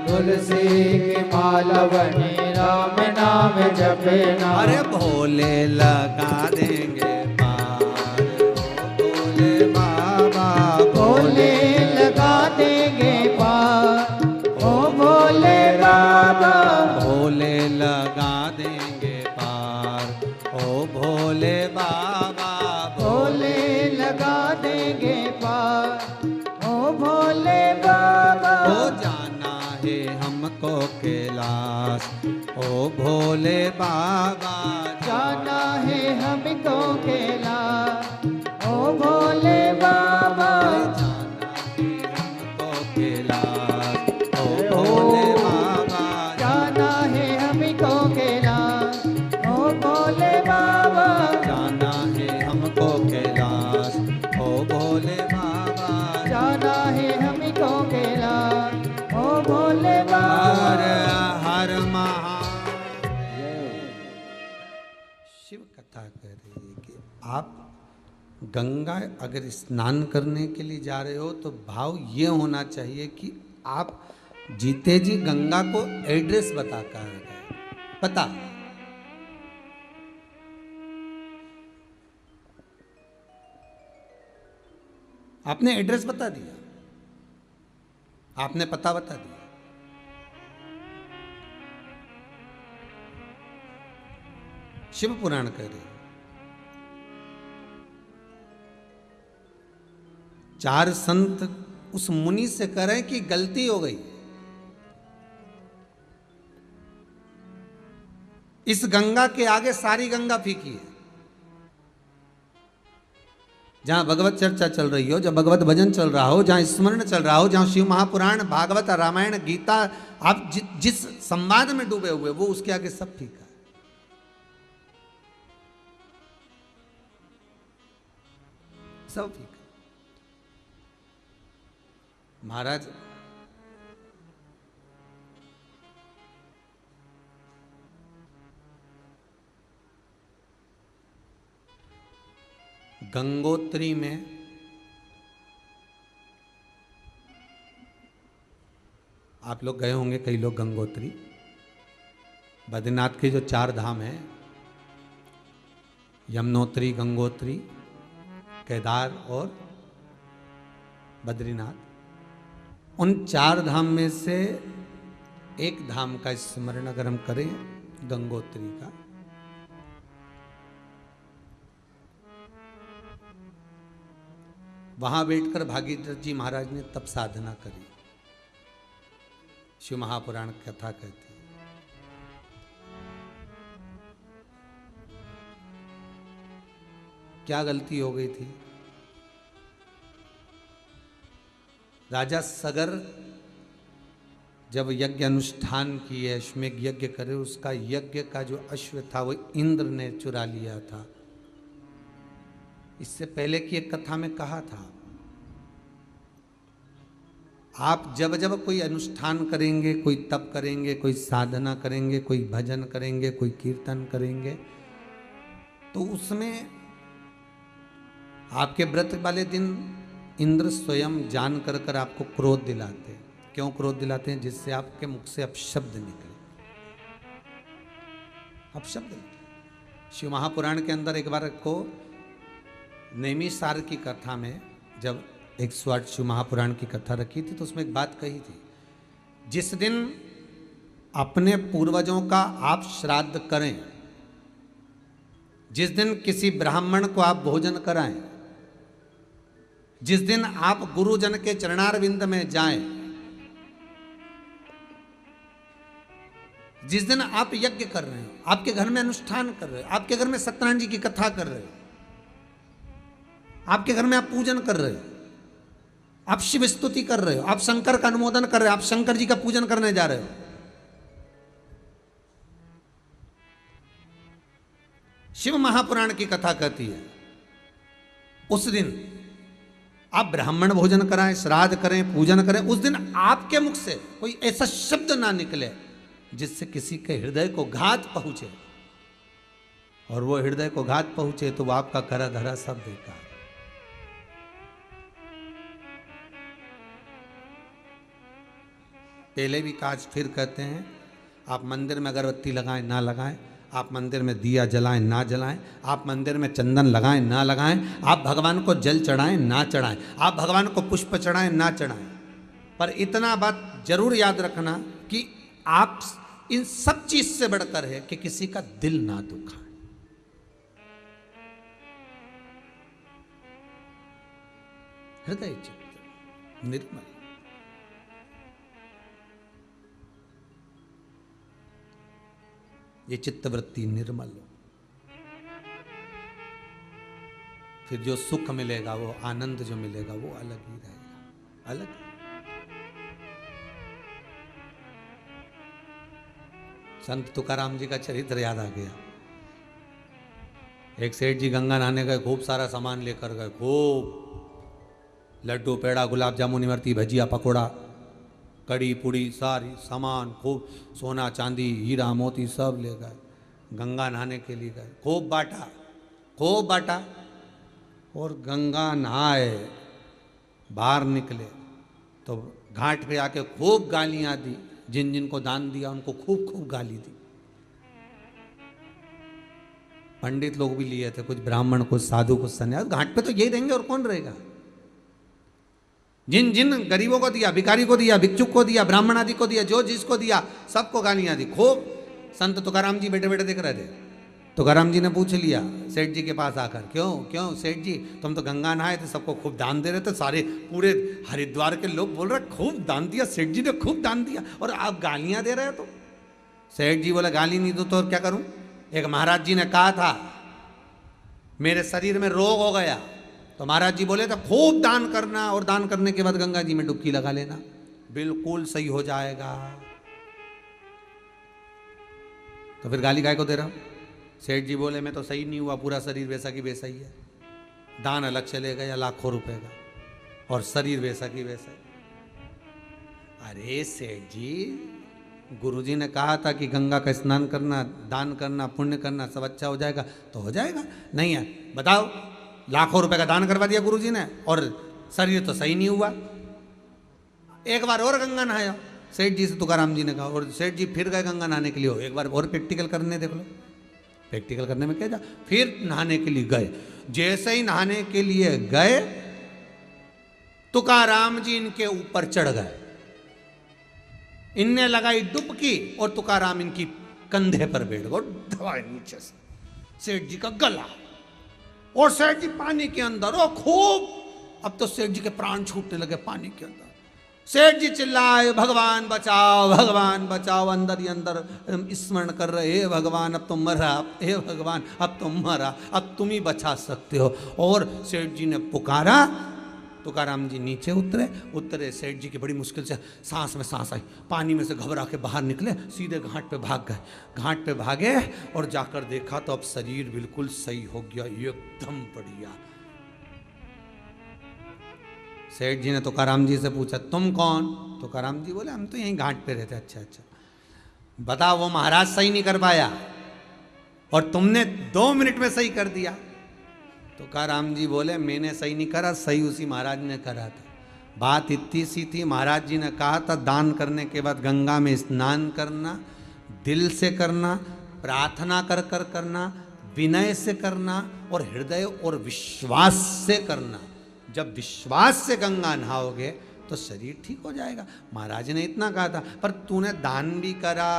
तुलसी की माला बनी राम नाम जपना। अरे भोले लगा देंगे पार ओ भोले बाबा। भोले लगा देंगे पार ओ भोले बाबा। भोले लगा देंगे पार ओ भोले बाबा। भोले लगा देंगे पार ओ भोले बाबा। हो जाना है हमको कैलाश ओ भोले बाबा। जाना है हमको कैलाश ओ भोले बाबा। जाना है हमको कैलाश ओ भोले बाबा। जाना है हमको कैलाश ओ भोले बाबा। जाना है हमको कैलाश ओ भोले बाबा। जाना है हमको कैलाश ओ भोले हर बाबा। हर महादेव। शिव कथा कह रही है कि आप गंगा अगर स्नान करने के लिए जा रहे हो तो भाव ये होना चाहिए कि आप जीते जी गंगा को एड्रेस बता कर गए। पता आपने एड्रेस बता दिया, आपने पता बता दिया। शिव पुराण कह रहे चार संत उस मुनि से करें कि गलती हो गई, इस गंगा के आगे सारी गंगा फीकी है। जहां भगवत चर्चा चल रही हो, जहां भगवत भजन चल रहा हो, जहां स्मरण चल रहा हो, जहां शिव महापुराण भागवत रामायण गीता आप जिस संवाद में डूबे हुए वो उसके आगे सब ठीक है। सब ठीक है। महाराज गंगोत्री में आप लोग गए होंगे, कई लोग गंगोत्री। बद्रीनाथ के जो चार धाम हैं, यमुनोत्री, गंगोत्री, केदार और बद्रीनाथ, उन चार धाम में से एक धाम का स्मरण अगर हम करें, गंगोत्री का, वहां बैठकर भागीरथ जी महाराज ने तप साधना करी। शिव महापुराण कथा कहती है। क्या गलती हो गई थी? राजा सगर जब यज्ञ अनुष्ठान किए, अश्वमेघ यज्ञ करे, उसका यज्ञ का जो अश्व था वो इंद्र ने चुरा लिया था। इससे पहले की एक कथा में कहा था, आप जब जब कोई अनुष्ठान करेंगे, कोई तप करेंगे, कोई साधना करेंगे, कोई भजन करेंगे, कोई कीर्तन करेंगे, तो उसमें आपके व्रत वाले दिन इंद्र स्वयं जान कर आपको क्रोध दिलाते हैं। क्यों क्रोध दिलाते हैं? जिससे आपके मुख से अपशब्द निकले, अपशब्द निकले। शिव महापुराण के अंदर एक बार को नैमिषार की कथा में जब 108 शिव महापुराण की कथा रखी थी, तो उसमें एक बात कही थी, जिस दिन अपने पूर्वजों का आप श्राद्ध करें, जिस दिन किसी ब्राह्मण को आप भोजन कराएं, जिस दिन आप गुरुजन के चरणारविंद में जाएं, जिस दिन आप यज्ञ कर रहे हो, आपके घर में अनुष्ठान कर रहे हो, आपके घर में सत्यनारायण जी की कथा कर रहे हो, आपके घर में आप पूजन कर रहे हो, आप शिव स्तुति कर रहे हो, आप शंकर का अनुमोदन कर रहे हो, आप शंकर जी का पूजन करने जा रहे हो, शिव महापुराण की कथा कहती है, उस दिन आप ब्राह्मण भोजन कराएं, श्राद्ध करें, पूजन करें, उस दिन आपके मुख से कोई ऐसा शब्द ना निकले जिससे किसी के हृदय को घात पहुंचे, और वो हृदय को घात पहुंचे तो वो आपका करा धरा सब बेकार। पहले भी काज फिर कहते हैं, आप मंदिर में अगरबत्ती लगाएं ना लगाएं, आप मंदिर में दिया जलाएं ना जलाएं, आप मंदिर में चंदन लगाएं ना लगाएं, आप भगवान को जल चढ़ाएं ना चढ़ाएं, आप भगवान को पुष्प चढ़ाएं ना चढ़ाएं, पर इतना बात जरूर याद रखना कि आप इन सब चीज से बढ़कर है कि किसी का दिल ना दुखाए। हृदय चित्त निर्मल, ये चित्तवृत्ति निर्मल हो, फिर जो सुख मिलेगा, वो आनंद जो मिलेगा वो अलग ही रहेगा, अलग। संत तुकाराम जी का चरित्र याद आ गया। एक सेठ जी गंगा नहाने गए, खूब सारा सामान लेकर गए, खूब लड्डू पेड़ा गुलाब जामुन इमरती भजिया पकोड़ा कड़ी पुड़ी सारी सामान, खूब सोना चांदी हीरा मोती सब ले गए, गंगा नहाने के लिए गए, खूब बांटा, खूब बांटा, और गंगा नहाए बाहर निकले तो घाट पे आके खूब गालियां दी, जिन जिनको दान दिया उनको खूब खूब गाली दी। पंडित लोग भी लिए थे, कुछ ब्राह्मण, कुछ साधु, कुछ सन्यासी, घाट पे तो यही रहेंगे और कौन रहेगा। जिन जिन गरीबों को दिया, भिखारी को दिया, भिक्षुक को दिया, ब्राह्मण आदि को दिया, जो जिसको दिया सबको गालियां दी खूब। संत तुकाराम जी बैठे बैठे देख रहे थे। तुकाराम जी ने पूछ लिया सेठ जी के पास आकर, क्यों क्यों सेठ जी, तुम तो गंगा नहाए थे, सबको खूब दान दे रहे थे, सारे पूरे हरिद्वार के लोग बोल रहे खूब दान दिया, सेठ जी ने खूब दान दिया, और आप गालियां दे रहे हो। तो सेठ जी बोले गाली नहीं दो तो और क्या करूं। एक महाराज जी ने कहा था मेरे शरीर में रोग हो गया, तो महाराज जी बोले थे खूब दान करना, और दान करने के बाद गंगा जी में डुबकी लगा लेना, बिल्कुल सही हो जाएगा। तो फिर गाली काय को दे रहा हूं। सेठ जी बोले मैं तो सही नहीं हुआ, पूरा शरीर वैसा की वैसा ही है, दान अलग चले गया लाखों रुपए का, और शरीर वैसा की वैसा ही। अरे सेठ जी, गुरुजी ने कहा था कि गंगा का स्नान करना, दान करना, पुण्य करना, सब अच्छा हो जाएगा, तो हो जाएगा। नहीं है, बताओ, लाखों रुपए का दान करवा दिया गुरुजी ने और शरीर तो सही नहीं हुआ। एक बार और गंगा नहाया, सेठ जी से तुकाराम जी ने कहा, और सेठ जी फिर गए गंगा नहाने के लिए, एक बार और प्रैक्टिकल करने देख लो। प्रैक्टिकल करने में क्या जा, फिर नहाने के लिए गए। जैसे ही नहाने के लिए गए, तुकाराम जी इनके ऊपर चढ़ गए, इनने लगाई डुबकी और तुकाराम इनकी कंधे पर बैठ गए, दबाए नीचे से सेठ जी का गला, और सेठ जी पानी के अंदर, और खूब, अब तो सेठ जी के प्राण छूटने लगे पानी के अंदर। सेठ जी चिल्लाए भगवान बचाओ, अंदर ही अंदर स्मरण कर रहे, हे भगवान अब तो मरा, हे भगवान अब तो मरा, अब तुम ही बचा सकते हो। और सेठ जी ने पुकारा तुकाराम जी नीचे उतरे सेठ जी की बड़ी मुश्किल से सांस में सांस आई, पानी में से घबरा के बाहर निकले, सीधे घाट पे भाग गए। घाट पे भागे और जाकर देखा तो अब शरीर बिल्कुल सही हो गया, एकदम बढ़िया। सेठ जी ने तुकाराम जी से पूछा तुम कौन? तुकाराम जी बोले हम तो यहीं घाट पे रहते। अच्छा अच्छा, बताओ वो महाराज सही नहीं कर पाया और तुमने 2 मिनट में सही कर दिया। तुकाराम जी बोले मैंने सही नहीं करा, सही उसी महाराज ने करा था। बात इतनी सी थी, महाराज जी ने कहा था दान करने के बाद गंगा में स्नान करना, दिल से करना, प्रार्थना कर कर करना, विनय से करना और हृदय और विश्वास से करना। जब विश्वास से गंगा नहाओगे तो शरीर ठीक हो जाएगा। महाराज ने इतना कहा था, पर तूने दान भी करा,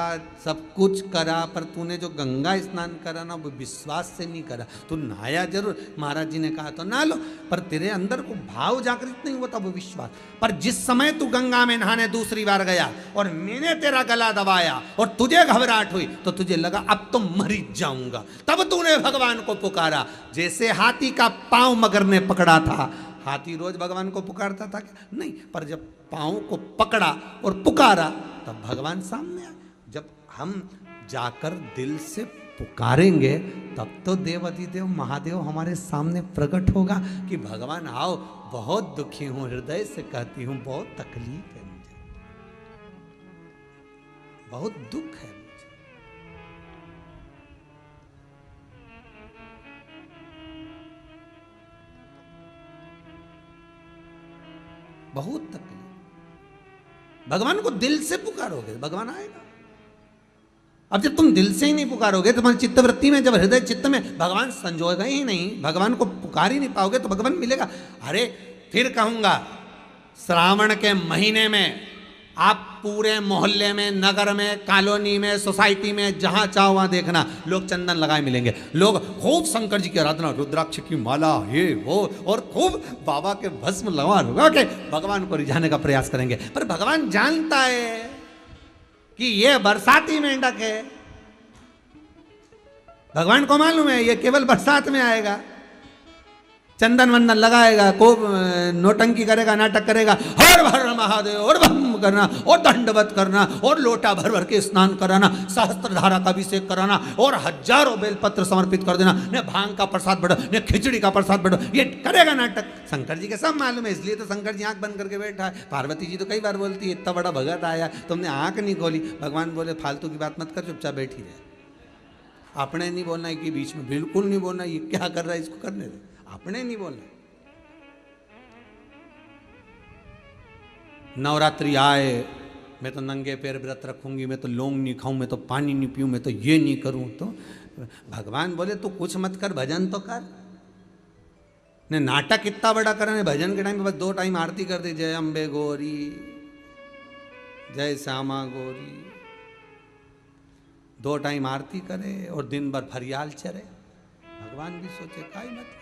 सब कुछ करा, पर तूने जो गंगा स्नान करा ना वो विश्वास से नहीं करा। तू नहाया जरूर, महाराज जी ने कहा तो नहा लो, पर तेरे अंदर को भाव जागृत नहीं होता वो विश्वास। पर जिस समय तू गंगा में नहाने दूसरी बार गया और मैंने तेरा गला दबाया और तुझे घबराहट हुई तो तुझे लगा अब तो मर ही जाऊंगा, तब तूने भगवान को पुकारा। जैसे हाथी का पांव मगर ने पकड़ा था, हाथी रोज भगवान को पुकारता था क्या? नहीं, पर जब पांव को पकड़ा और पुकारा तब भगवान सामने आए। जब हम जाकर दिल से पुकारेंगे तब तो देवाधिदेव महादेव हमारे सामने प्रकट होगा कि भगवान आओ, बहुत दुखी हूं, हृदय से कहती हूं, बहुत तकलीफ है मुझे, बहुत दुख है। बहुत तकलीफ। भगवान को दिल से पुकारोगे भगवान आएगा। अब जब तुम दिल से ही नहीं पुकारोगे, तुम्हारी चित्तवृत्ति में, जब हृदय चित्त में भगवान संजोएगा ही नहीं, भगवान को पुकार ही नहीं पाओगे तो भगवान मिलेगा। अरे फिर कहूंगा, श्रावण के महीने में आप पूरे मोहल्ले में, नगर में, कॉलोनी में, सोसाइटी में, जहां चाहो वहां देखना लोग चंदन लगाए मिलेंगे। लोग खूब शंकर जी की आराधना, रुद्राक्ष की माला, ये वो, और खूब बाबा के भस्म लगा के भगवान को रिझाने का प्रयास करेंगे। पर भगवान जानता है कि ये बरसाती मेंढक है। भगवान को मालूम है ये केवल बरसात में आएगा, चंदन वंदन लगाएगा, को नोटंकी करेगा, नाटक करेगा, हर भर महादेव और बम करना और दंडवत करना और लोटा भर भर के स्नान कराना, सहस्त्र धारा का अभिषेक कराना और हजारों बेलपत्र समर्पित कर देना, ने भांग का प्रसाद बढ़ो, ने खिचड़ी का प्रसाद बढ़ो, ये करेगा नाटक। शंकर जी के सब मालूम है, इसलिए तो शंकर जी आंख बंद करके बैठा है। पार्वती जी तो कई बार बोलती है इतना बड़ा भगत आया तुमने आंख नहीं खोली। भगवान बोले फालतू की बात मत कर, चुपचाप बैठी रहे। आपने नहीं बोलना है कि बीच में, बिल्कुल नहीं बोलना, ये क्या कर रहा है इसको करने दे, आपने नहीं बोलना। नवरात्रि आए, मैं तो नंगे पैर व्रत रखूंगी, मैं तो लौंग नहीं खाऊं, मैं तो पानी नहीं पीऊं, मैं तो ये नहीं करूं। तो भगवान बोले तू कुछ मत कर, भजन तो कर। ने नाटक इतना बड़ा करने, भजन के टाइम पे बस 2 टाइम आरती कर दी, जय अम्बे गौरी, जय श्यामा गौरी, 2 टाइम आरती करे और दिन भर फरियाल चरे। भगवान भी सोचे काई मत।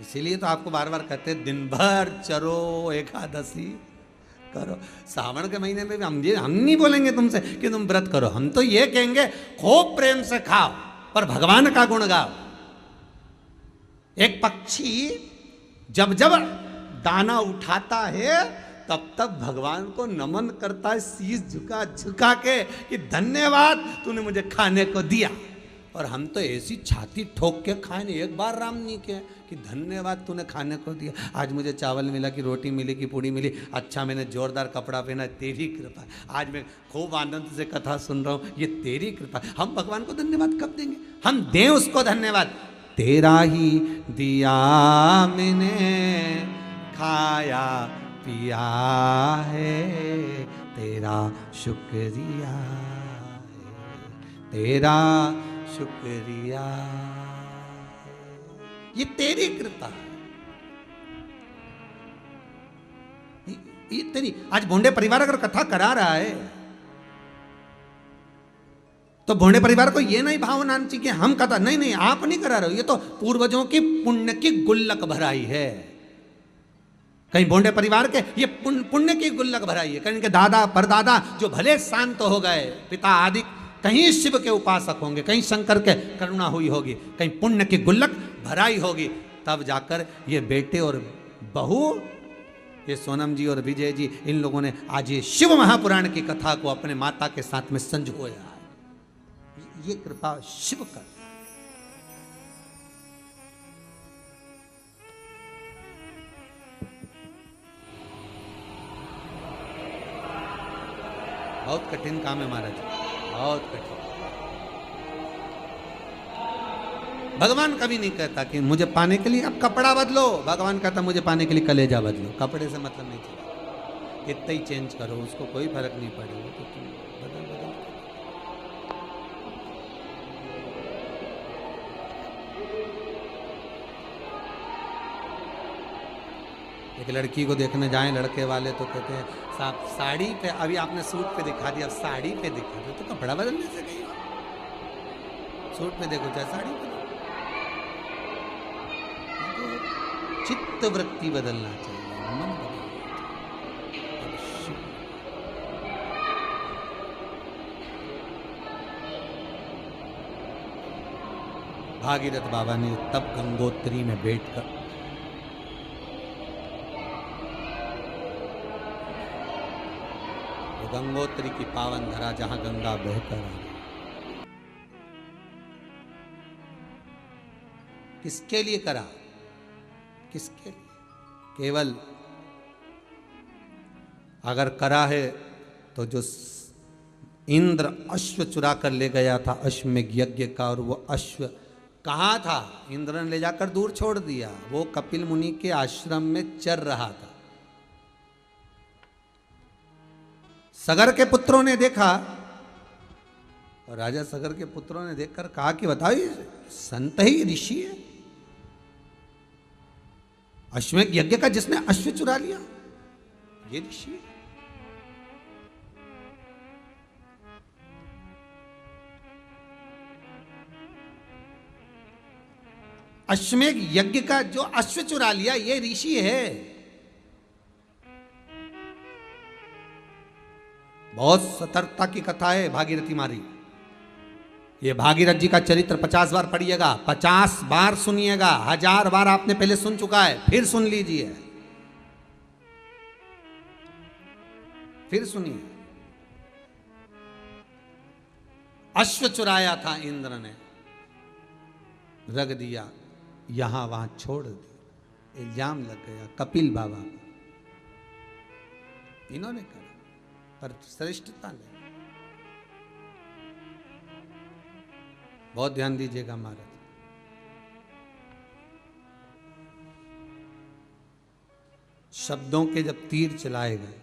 इसीलिए तो आपको बार बार कहते हैं दिन भर चरो, एकादशी करो। सावन के महीने में भी हम नहीं बोलेंगे तुमसे कि तुम व्रत करो, हम तो ये कहेंगे खूब प्रेम से खाओ पर भगवान का गुण गाओ। एक पक्षी जब जब दाना उठाता है तब तब भगवान को नमन करता है, शीश झुका झुका के कि धन्यवाद तूने मुझे खाने को दिया। और हम तो ऐसी छाती ठोक के खाए नहीं, एक बार राम नहीं के कि धन्यवाद तूने खाने को दिया। आज मुझे चावल मिला, कि रोटी मिली, कि पूड़ी मिली, अच्छा मैंने जोरदार कपड़ा पहना, तेरी कृपा। आज मैं खूब आनंद से कथा सुन रहा हूँ, ये तेरी कृपा। हम भगवान को धन्यवाद कब देंगे? हम दें उसको धन्यवाद। तेरा ही दिया मैंने खाया पिया है, तेरा शुक्रिया है, तेरा शुक्रिया, ये तेरी कृपा है, ये तेरी। आज भोंडे परिवार अगर कथा करा रहा है तो भोंडे परिवार को ये नहीं भावना आनी चाहिए कि हम कथा, नहीं आप नहीं करा रहे हो, ये तो पूर्वजों की पुण्य की गुल्लक भराई है। कहीं भोंडे परिवार के ये पुण्य की गुल्लक भराई है, कहीं के दादा परदादा जो भले शांत हो गए, पिता आदि कहीं शिव के उपासक होंगे, कहीं शंकर के करुणा हुई होगी, कहीं पुण्य की गुल्लक भराई होगी। तब जाकर ये बेटे और बहू, ये सोनम जी और विजय जी, इन लोगों ने आज ये शिव महापुराण की कथा को अपने माता के साथ में संजोया है। ये कृपा शिव कर। बहुत कठिन काम है महाराज, बहुत कठिन। भगवान कभी नहीं कहता कि मुझे पाने के लिए अब कपड़ा बदलो, भगवान कहता मुझे पाने के लिए कलेजा बदलो। कपड़े से मतलब नहीं चला, इतना ही चेंज करो, उसको कोई फर्क नहीं पड़ेगा। तो तुम बदल बदल। एक लड़की को देखने जाएं लड़के वाले तो कहते हैं साहब साड़ी पे, अभी आपने सूट पे दिखा दिया, अब साड़ी पे दिखा दो, तो कपड़ा बदलने से गई। सूट पे देखो चाहे साड़ी पे देखो, तो चित्त वृत्ति बदलना चाहिए, मन बदलना चाहिए। भागीरथ बाबा ने तब गंगोत्री में बैठकर गंगोत्री की पावन धरा जहां गंगा बहकर आ रही, किसके लिए करा? किसके लिए? केवल अगर करा है तो जो इंद्र अश्व चुरा कर ले गया था अश्वमेघ यज्ञ का, और वो अश्व कहाँ था? इंद्र ने ले जाकर दूर छोड़ दिया, वो कपिल मुनि के आश्रम में चर रहा था। सगर के पुत्रों ने देखा, और राजा सगर के पुत्रों ने देखकर कहा कि बताओ संत ही ऋषि है, अश्वमेघ यज्ञ का जिसने अश्व चुरा लिया ये ऋषि है। अश्वमेघ यज्ञ का जो अश्व चुरा लिया ये ऋषि है। बहुत सतर्कता की कथा है भागीरथी मारी। ये भागीरथ जी का चरित्र 50 बार पढ़िएगा, 50 बार सुनिएगा, 1000 बार आपने पहले सुन चुका है, फिर सुन लीजिए, फिर सुनिए। अश्व चुराया था इंद्र ने, रख दिया, यहां वहां छोड़ दिया, इल्जाम लग गया कपिल बाबा, इन्होंने कहा पर श्रेष्ठता नहीं। बहुत ध्यान दीजिएगा महाराज, शब्दों के जब तीर चलाए गए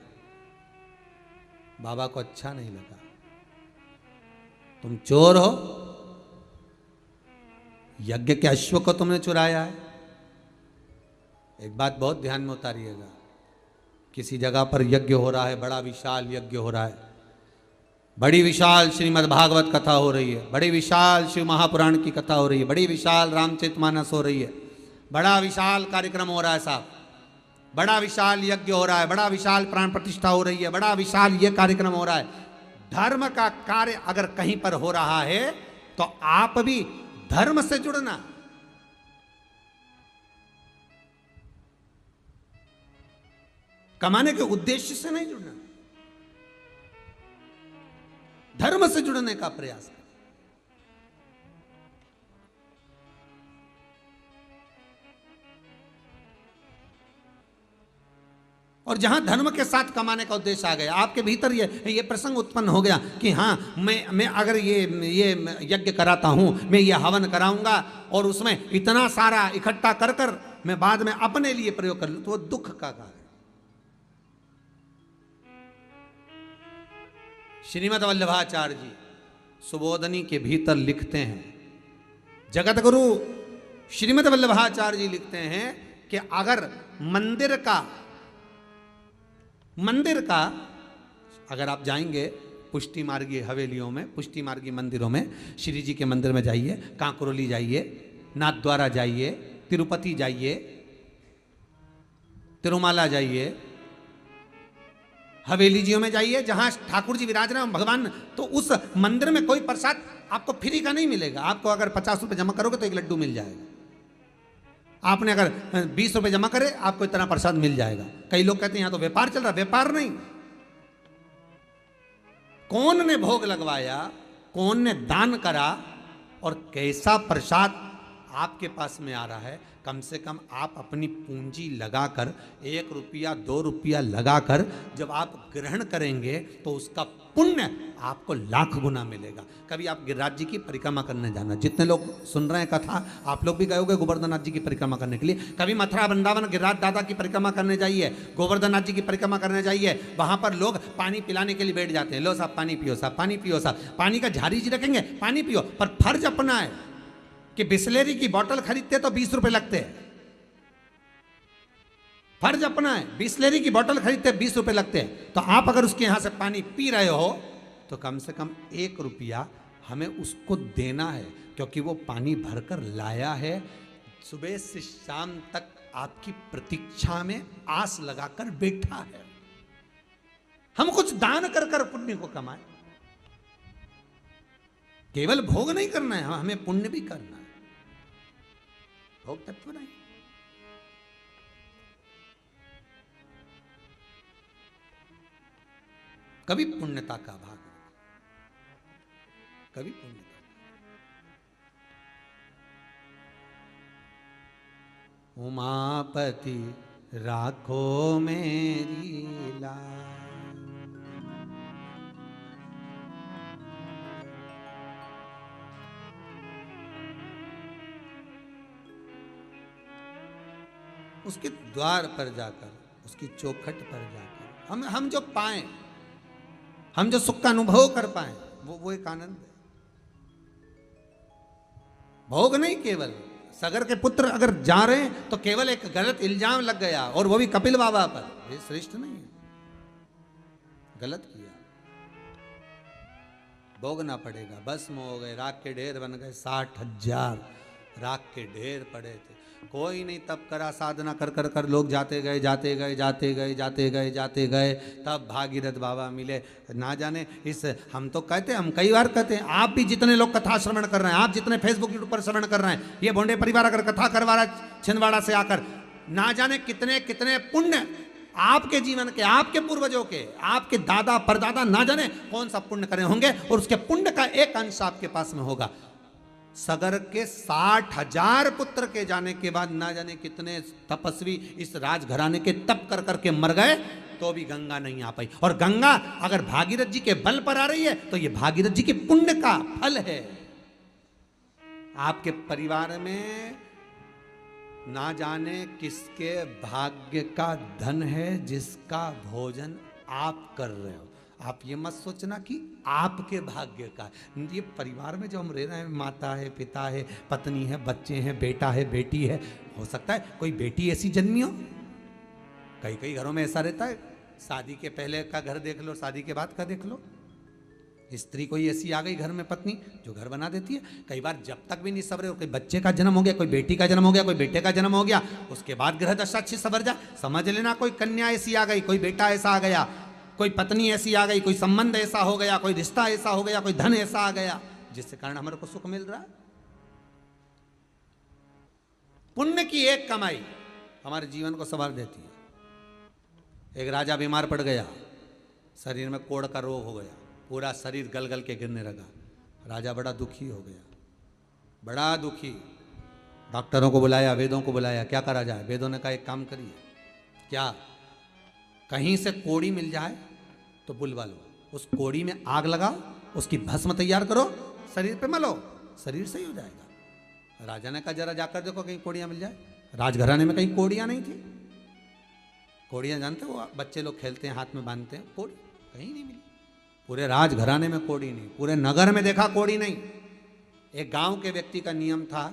बाबा को अच्छा नहीं लगा। तुम चोर हो, यज्ञ के अश्व को तुमने चुराया है। एक बात बहुत ध्यान में उतारिएगा, किसी जगह पर यज्ञ हो रहा है, बड़ा विशाल यज्ञ हो रहा है, बड़ी विशाल श्रीमद् भागवत कथा हो रही है, बड़ी विशाल शिव महापुराण की कथा हो रही है, बड़ी विशाल रामचरितमानस हो रही है, बड़ा विशाल कार्यक्रम हो रहा है साहब, बड़ा विशाल यज्ञ हो रहा है, बड़ा विशाल प्राण प्रतिष्ठा हो रही है, बड़ा विशाल ये कार्यक्रम हो रहा है। धर्म का कार्य अगर कहीं पर हो रहा है तो आप भी धर्म से जुड़ना, कमाने के उद्देश्य से नहीं जुड़ना, धर्म से जुड़ने का प्रयास करें। और जहां धर्म के साथ कमाने का उद्देश्य आ गया, आपके भीतर ये प्रसंग उत्पन्न हो गया कि हाँ मैं अगर ये यज्ञ कराता हूं, मैं ये हवन कराऊंगा और उसमें इतना सारा इकट्ठा कर कर मैं बाद में अपने लिए प्रयोग कर लूं, तो वो दुख का कार्य। श्रीमद् वल्लभाचार्य जी सुबोधनी के भीतर लिखते हैं, जगत गुरु श्रीमद् वल्लभाचार्य जी लिखते हैं कि अगर मंदिर का अगर आप जाएंगे पुष्टि मार्गी हवेलियों में, पुष्टि मार्गी मंदिरों में, श्री जी के मंदिर में जाइए, कांकरोली जाइए, नाथद्वारा जाइए, तिरुपति जाइए, तिरुमाला जाइए, हवेली जियों में जाइए, जहां ठाकुर जी विराज रहे हैं भगवान, तो उस मंदिर में कोई प्रसाद आपको फ्री का नहीं मिलेगा। आपको अगर 50 रुपए जमा करोगे तो एक लड्डू मिल जाएगा। आपने अगर 20 रुपए जमा करे आपको इतना प्रसाद मिल जाएगा। कई लोग कहते हैं यहाँ तो व्यापार चल रहा, व्यापार नहीं। कौन ने भोग लगवाया, कौन ने दान करा और कैसा प्रसाद आपके पास में आ रहा है, कम से कम आप अपनी पूंजी लगाकर 1 रुपया 2 रुपया लगाकर जब आप ग्रहण करेंगे तो उसका पुण्य आपको लाख गुना मिलेगा। कभी आप गिरिराज जी की परिक्रमा करने जाना, जितने लोग सुन रहे हैं कथा, आप लोग भी गए होंगे गोवर्धननाथ जी की परिक्रमा करने के लिए। कभी मथुरा वृंदावन गिरिराज दादा की परिक्रमा करने जाइए, गोवर्धननाथ जी की परिक्रमा करने जाइए, वहां पर लोग पानी पिलाने के लिए बैठ जाते हैं। लो साहब पानी पियो, साहब पानी पियो, साहब पानी का झाड़ी जी रखेंगे, पानी पियो। पर फर्ज अपना है कि बिस्लेरी की बोतल खरीदते तो 20 रुपए लगते हैं। फर्ज अपना है, बिस्लेरी की बोतल खरीदते 20 रुपए लगते हैं। तो आप अगर उसके यहां से पानी पी रहे हो तो कम से कम 1 रुपया हमें उसको देना है, क्योंकि वो पानी भरकर लाया है, सुबह से शाम तक आपकी प्रतीक्षा में आस लगाकर बैठा है। हम कुछ दान कर कर पुण्य को कमाए, केवल भोग नहीं करना है, हमें पुण्य भी करना है। भोग तत्व नहीं। कभी पुण्यता का भाग, कभी पुण्यता। उमापति राखो मेरी लाज, उसके द्वार पर जाकर, उसकी चौखट पर जाकर हम जो पाएं, हम जो सुख का अनुभव कर पाए, वो एक आनंद है। भोग नहीं केवल। सगर के पुत्र अगर जा रहे हैं तो केवल एक गलत इल्जाम लग गया, और वो भी कपिल बाबा पर, ये श्रेष्ठ नहीं है, गलत किया, भोगना पड़ेगा। भस्म हो गए, राख के ढेर बन गए, 60,000 राख के ढेर पड़े थे। कोई नहीं तब करा, साधना कर कर कर लोग जाते गए जाते गए जाते गए जाते गए जाते गए, तब भागीरथ बाबा मिले। ना जाने इस, हम तो कहते हैं, हम कई बार कहते हैं, आप भी जितने लोग कथा श्रवण कर रहे हैं, आप जितने फेसबुक यूट्यूब पर श्रवण कर रहे हैं, ये भोंडे परिवार अगर कथा करवा रहा है छिंदवाड़ा से आकर, ना जाने कितने कितने पुण्य आपके जीवन के, आपके पूर्वजों के, आपके दादा परदादा, ना जाने कौन सा पुण्य करे होंगे, और उसके पुण्य का एक अंश आपके पास में होगा। सगर के 60,000 पुत्र के जाने के बाद ना जाने कितने तपस्वी इस राजघराने के तप कर करके मर गए, तो भी गंगा नहीं आ पाई। और गंगा अगर भागीरथ जी के बल पर आ रही है तो ये भागीरथ जी के पुण्य का फल है। आपके परिवार में ना जाने किसके भाग्य का धन है जिसका भोजन आप कर रहे हो। आप ये मत सोचना कि आपके भाग्य का, ये परिवार में जो हम रह रहे हैं, माता है, पिता है, पत्नी है, बच्चे हैं, बेटा है, बेटी है, हो सकता है कोई बेटी ऐसी जन्मी हो, कई कई घरों में ऐसा रहता है। शादी के पहले का घर देख लो, शादी के बाद का देख लो, स्त्री कोई ऐसी आ गई घर में, पत्नी जो घर बना देती है। कई बार जब तक भी नहीं सवरे हो, कोई बच्चे का जन्म हो गया, कोई बेटी का जन्म हो गया, कोई बेटे का जन्म हो गया, उसके बाद गृह दशा अच्छी सवर जाए, समझ लेना कोई कन्या ऐसी आ गई, कोई बेटा ऐसा आ गया, कोई पत्नी ऐसी आ गई, कोई संबंध ऐसा हो गया, कोई रिश्ता ऐसा हो गया, कोई धन ऐसा आ गया, जिसके कारण हमारे को सुख मिल रहा है। पुण्य की एक कमाई हमारे जीवन को संवार देती है। एक राजा बीमार पड़ गया, शरीर में कोढ़ का रोग हो गया, पूरा शरीर गल गल के गिरने लगा। राजा बड़ा दुखी हो गया, बड़ा दुखी। डॉक्टरों को बुलाया, वेदों को बुलाया, क्या करा जाए। वेदों ने कहा एक काम करिए, क्या, कहीं से कोड़ी मिल जाए तो बुलवा लो, उस कोड़ी में आग लगाओ, उसकी भस्म तैयार करो, शरीर पे मलो, शरीर सही हो जाएगा। राजा ने कहा जरा जाकर देखो कहीं कोड़ियां मिल जाए। राजघराने में कहीं कोड़ियां नहीं थी। कोड़ियां जानते हो, बच्चे लोग खेलते हैं, हाथ में बांधते हैं, कोड़ी कहीं नहीं मिली। पूरे राजघराने में कोड़ी नहीं, पूरे नगर में देखा कोड़ी नहीं। एक गांव के व्यक्ति का नियम था,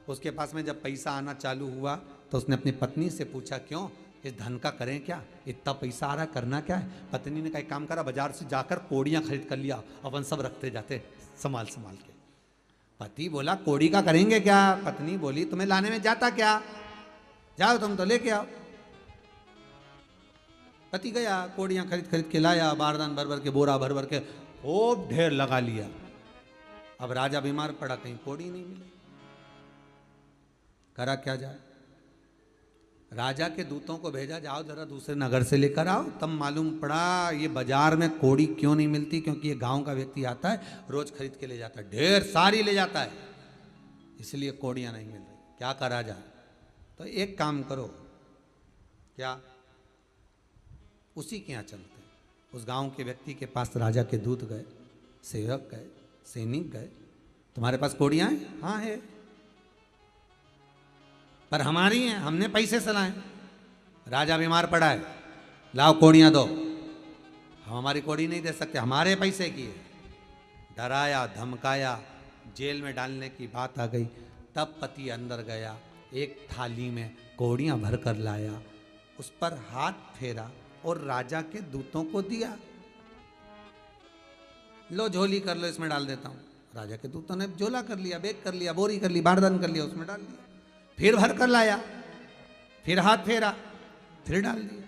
उसके पास में जब पैसा आना चालू हुआ तो उसने अपनी पत्नी से पूछा, क्यों, इस धन का करें क्या, इतना पैसा आ रहा है, करना क्या है। पत्नी ने कहा काम करा, बाजार से जाकर कोड़ियां खरीद कर लिया, अपन सब रखते जाते संभाल संभाल के। पति बोला कोड़ी का करेंगे क्या। पत्नी बोली तुम्हें लाने में जाता क्या, जाओ तुम तो लेके आओ। पति गया, कोड़ियां खरीद खरीद के लाया, बारदान भर भर के, बोरा भर भर के खूब ढेर लगा लिया। अब राजा बीमार पड़ा, कहीं कोड़ी नहीं मिली, करा क्या जाए। राजा के दूतों को भेजा, जाओ जरा दूसरे नगर से लेकर आओ। तब मालूम पड़ा ये बाजार में कोड़ी क्यों नहीं मिलती, क्योंकि ये गांव का व्यक्ति आता है रोज खरीद के ले जाता है, ढेर सारी ले जाता है, इसलिए कोड़ियां नहीं मिल रही। क्या करा जाए? तो एक काम करो, क्या उसी के यहाँ चलते हैं। उस गांव के व्यक्ति के पास राजा के दूत गए, सेवक गए, सैनिक गए, तुम्हारे पास कोड़ियां हैं? हाँ है, पर हमारी हैं, हमने पैसे से लाए। राजा बीमार पड़ा है, लाओ कोड़ियां दो। हम हमारी कोड़ी नहीं दे सकते, हमारे पैसे की है। डराया धमकाया, जेल में डालने की बात आ गई। तब पति अंदर गया, एक थाली में कोड़ियां भर कर लाया, उस पर हाथ फेरा और राजा के दूतों को दिया। लो झोली कर लो, इसमें डाल देता हूं। राजा के दूतों ने झोला कर लिया, बैग कर लिया, बोरी कर ली, बारदान कर लिया, उसमें डाल दिया। फिर भर कर लाया, फिर हाथ फेरा, फिर डाल दिया।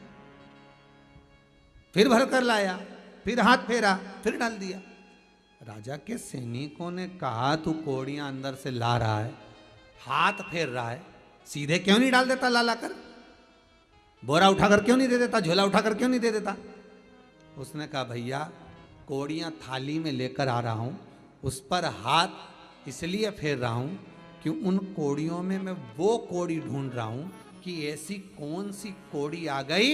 फिर भर कर लाया, फिर हाथ फेरा, फिर डाल दिया। राजा के सैनिकों ने कहा तू कोड़ियां अंदर से ला रहा है, हाथ फेर रहा है, सीधे क्यों नहीं डाल देता? ला कर बोरा उठाकर क्यों नहीं दे देता? झोला उठाकर क्यों नहीं दे देता? उसने कहा भैया कोड़ियां थाली में लेकर आ रहा हूं, उस पर हाथ इसलिए फेर रहा हूं कि उन कोड़ियों में मैं वो कोड़ी ढूंढ रहा हूं कि ऐसी कौन सी कोड़ी आ गई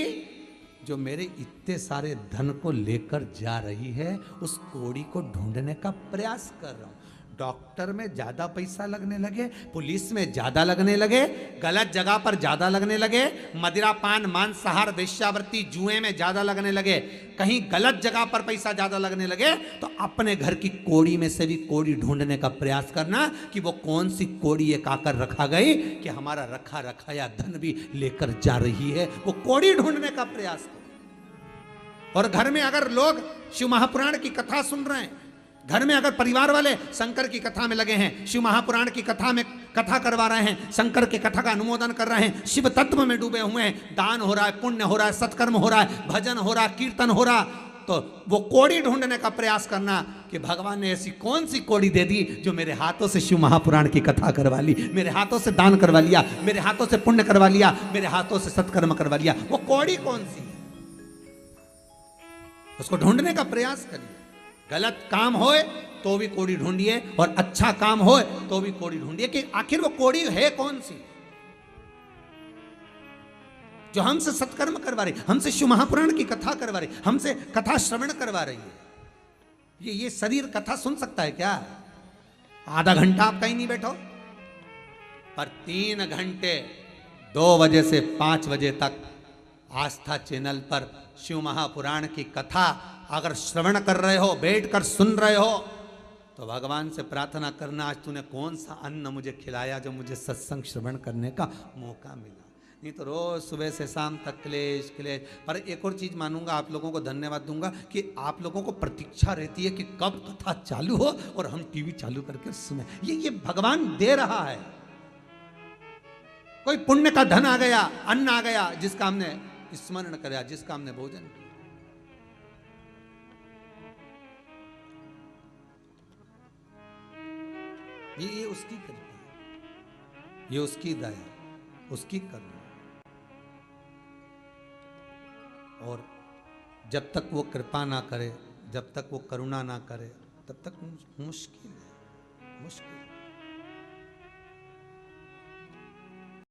जो मेरे इतने सारे धन को लेकर जा रही है। उस कोड़ी को ढूंढने का प्रयास कर रहा हूं। डॉक्टर में ज्यादा पैसा लगने लगे, पुलिस में ज्यादा लगने लगे, गलत जगह पर ज्यादा लगने लगे, मदिरा पान मांसाहार वेश्यावृत्ति जुए में ज्यादा लगने लगे, कहीं गलत जगह पर पैसा ज्यादा लगने लगे, तो अपने घर की कोड़ी में से भी कोड़ी ढूंढने का प्रयास करना कि वो कौन सी कोड़ी एक आकर रखा गई कि हमारा रखा रखाया धन भी लेकर जा रही है। वो कोड़ी ढूंढने का प्रयास करो। और घर में अगर लोग शिव महापुराण की कथा सुन रहे हैं, घर में अगर परिवार वाले शंकर की कथा में लगे हैं, शिव महापुराण की कथा में कथा करवा रहे हैं, शंकर की कथा का अनुमोदन कर रहे हैं, शिव तत्व में डूबे हुए हैं, दान हो रहा है, पुण्य हो रहा है, सत्कर्म हो रहा है, भजन हो रहा है, कीर्तन हो रहा, तो वो कोड़ी ढूंढने का प्रयास करना कि भगवान ने ऐसी कौन सी कोड़ी दे दी जो मेरे हाथों से शिव महापुराण की कथा करवा ली, मेरे हाथों से दान करवा लिया, मेरे हाथों से पुण्य करवा लिया, मेरे हाथों से सत्कर्म करवा लिया। वो कोड़ी कौन सी? उसको ढूंढने का प्रयास करिए। गलत काम होए तो भी कोड़ी ढूंढिए, और अच्छा काम होए तो भी कोड़ी ढूंढिए कि आखिर वो कोड़ी है कौन सी जो हमसे सत्कर्म करवा रही, हमसे शिव महापुराण की कथा करवा रही, हमसे कथा श्रवण करवा रही है। ये शरीर कथा सुन सकता है क्या? आधा घंटा आप कहीं नहीं बैठो, पर 3 घंटे 2 बजे से 5 बजे तक आस्था चैनल पर शिव महापुराण की कथा अगर श्रवण कर रहे हो, बैठकर सुन रहे हो, तो भगवान से प्रार्थना करना आज तूने कौन सा अन्न मुझे खिलाया जो मुझे सत्संग श्रवण करने का मौका मिला। नहीं तो रोज सुबह से शाम तक क्लेश क्लेश। पर एक और चीज मानूंगा, आप लोगों को धन्यवाद दूंगा कि आप लोगों को प्रतीक्षा रहती है कि कब कथा चालू हो और हम टीवी चालू करके सुने। ये भगवान दे रहा है। कोई पुण्य का धन आ गया, अन्न आ गया जिसका हमने स्मरण कराया, जिसका हमने भोजन किया। ये उसकी कृपा है, ये उसकी दया, उसकी करुणा। और जब तक वो कृपा ना करे, जब तक वो करुणा ना करे, तब तक मुश्किल है, मुश्किल।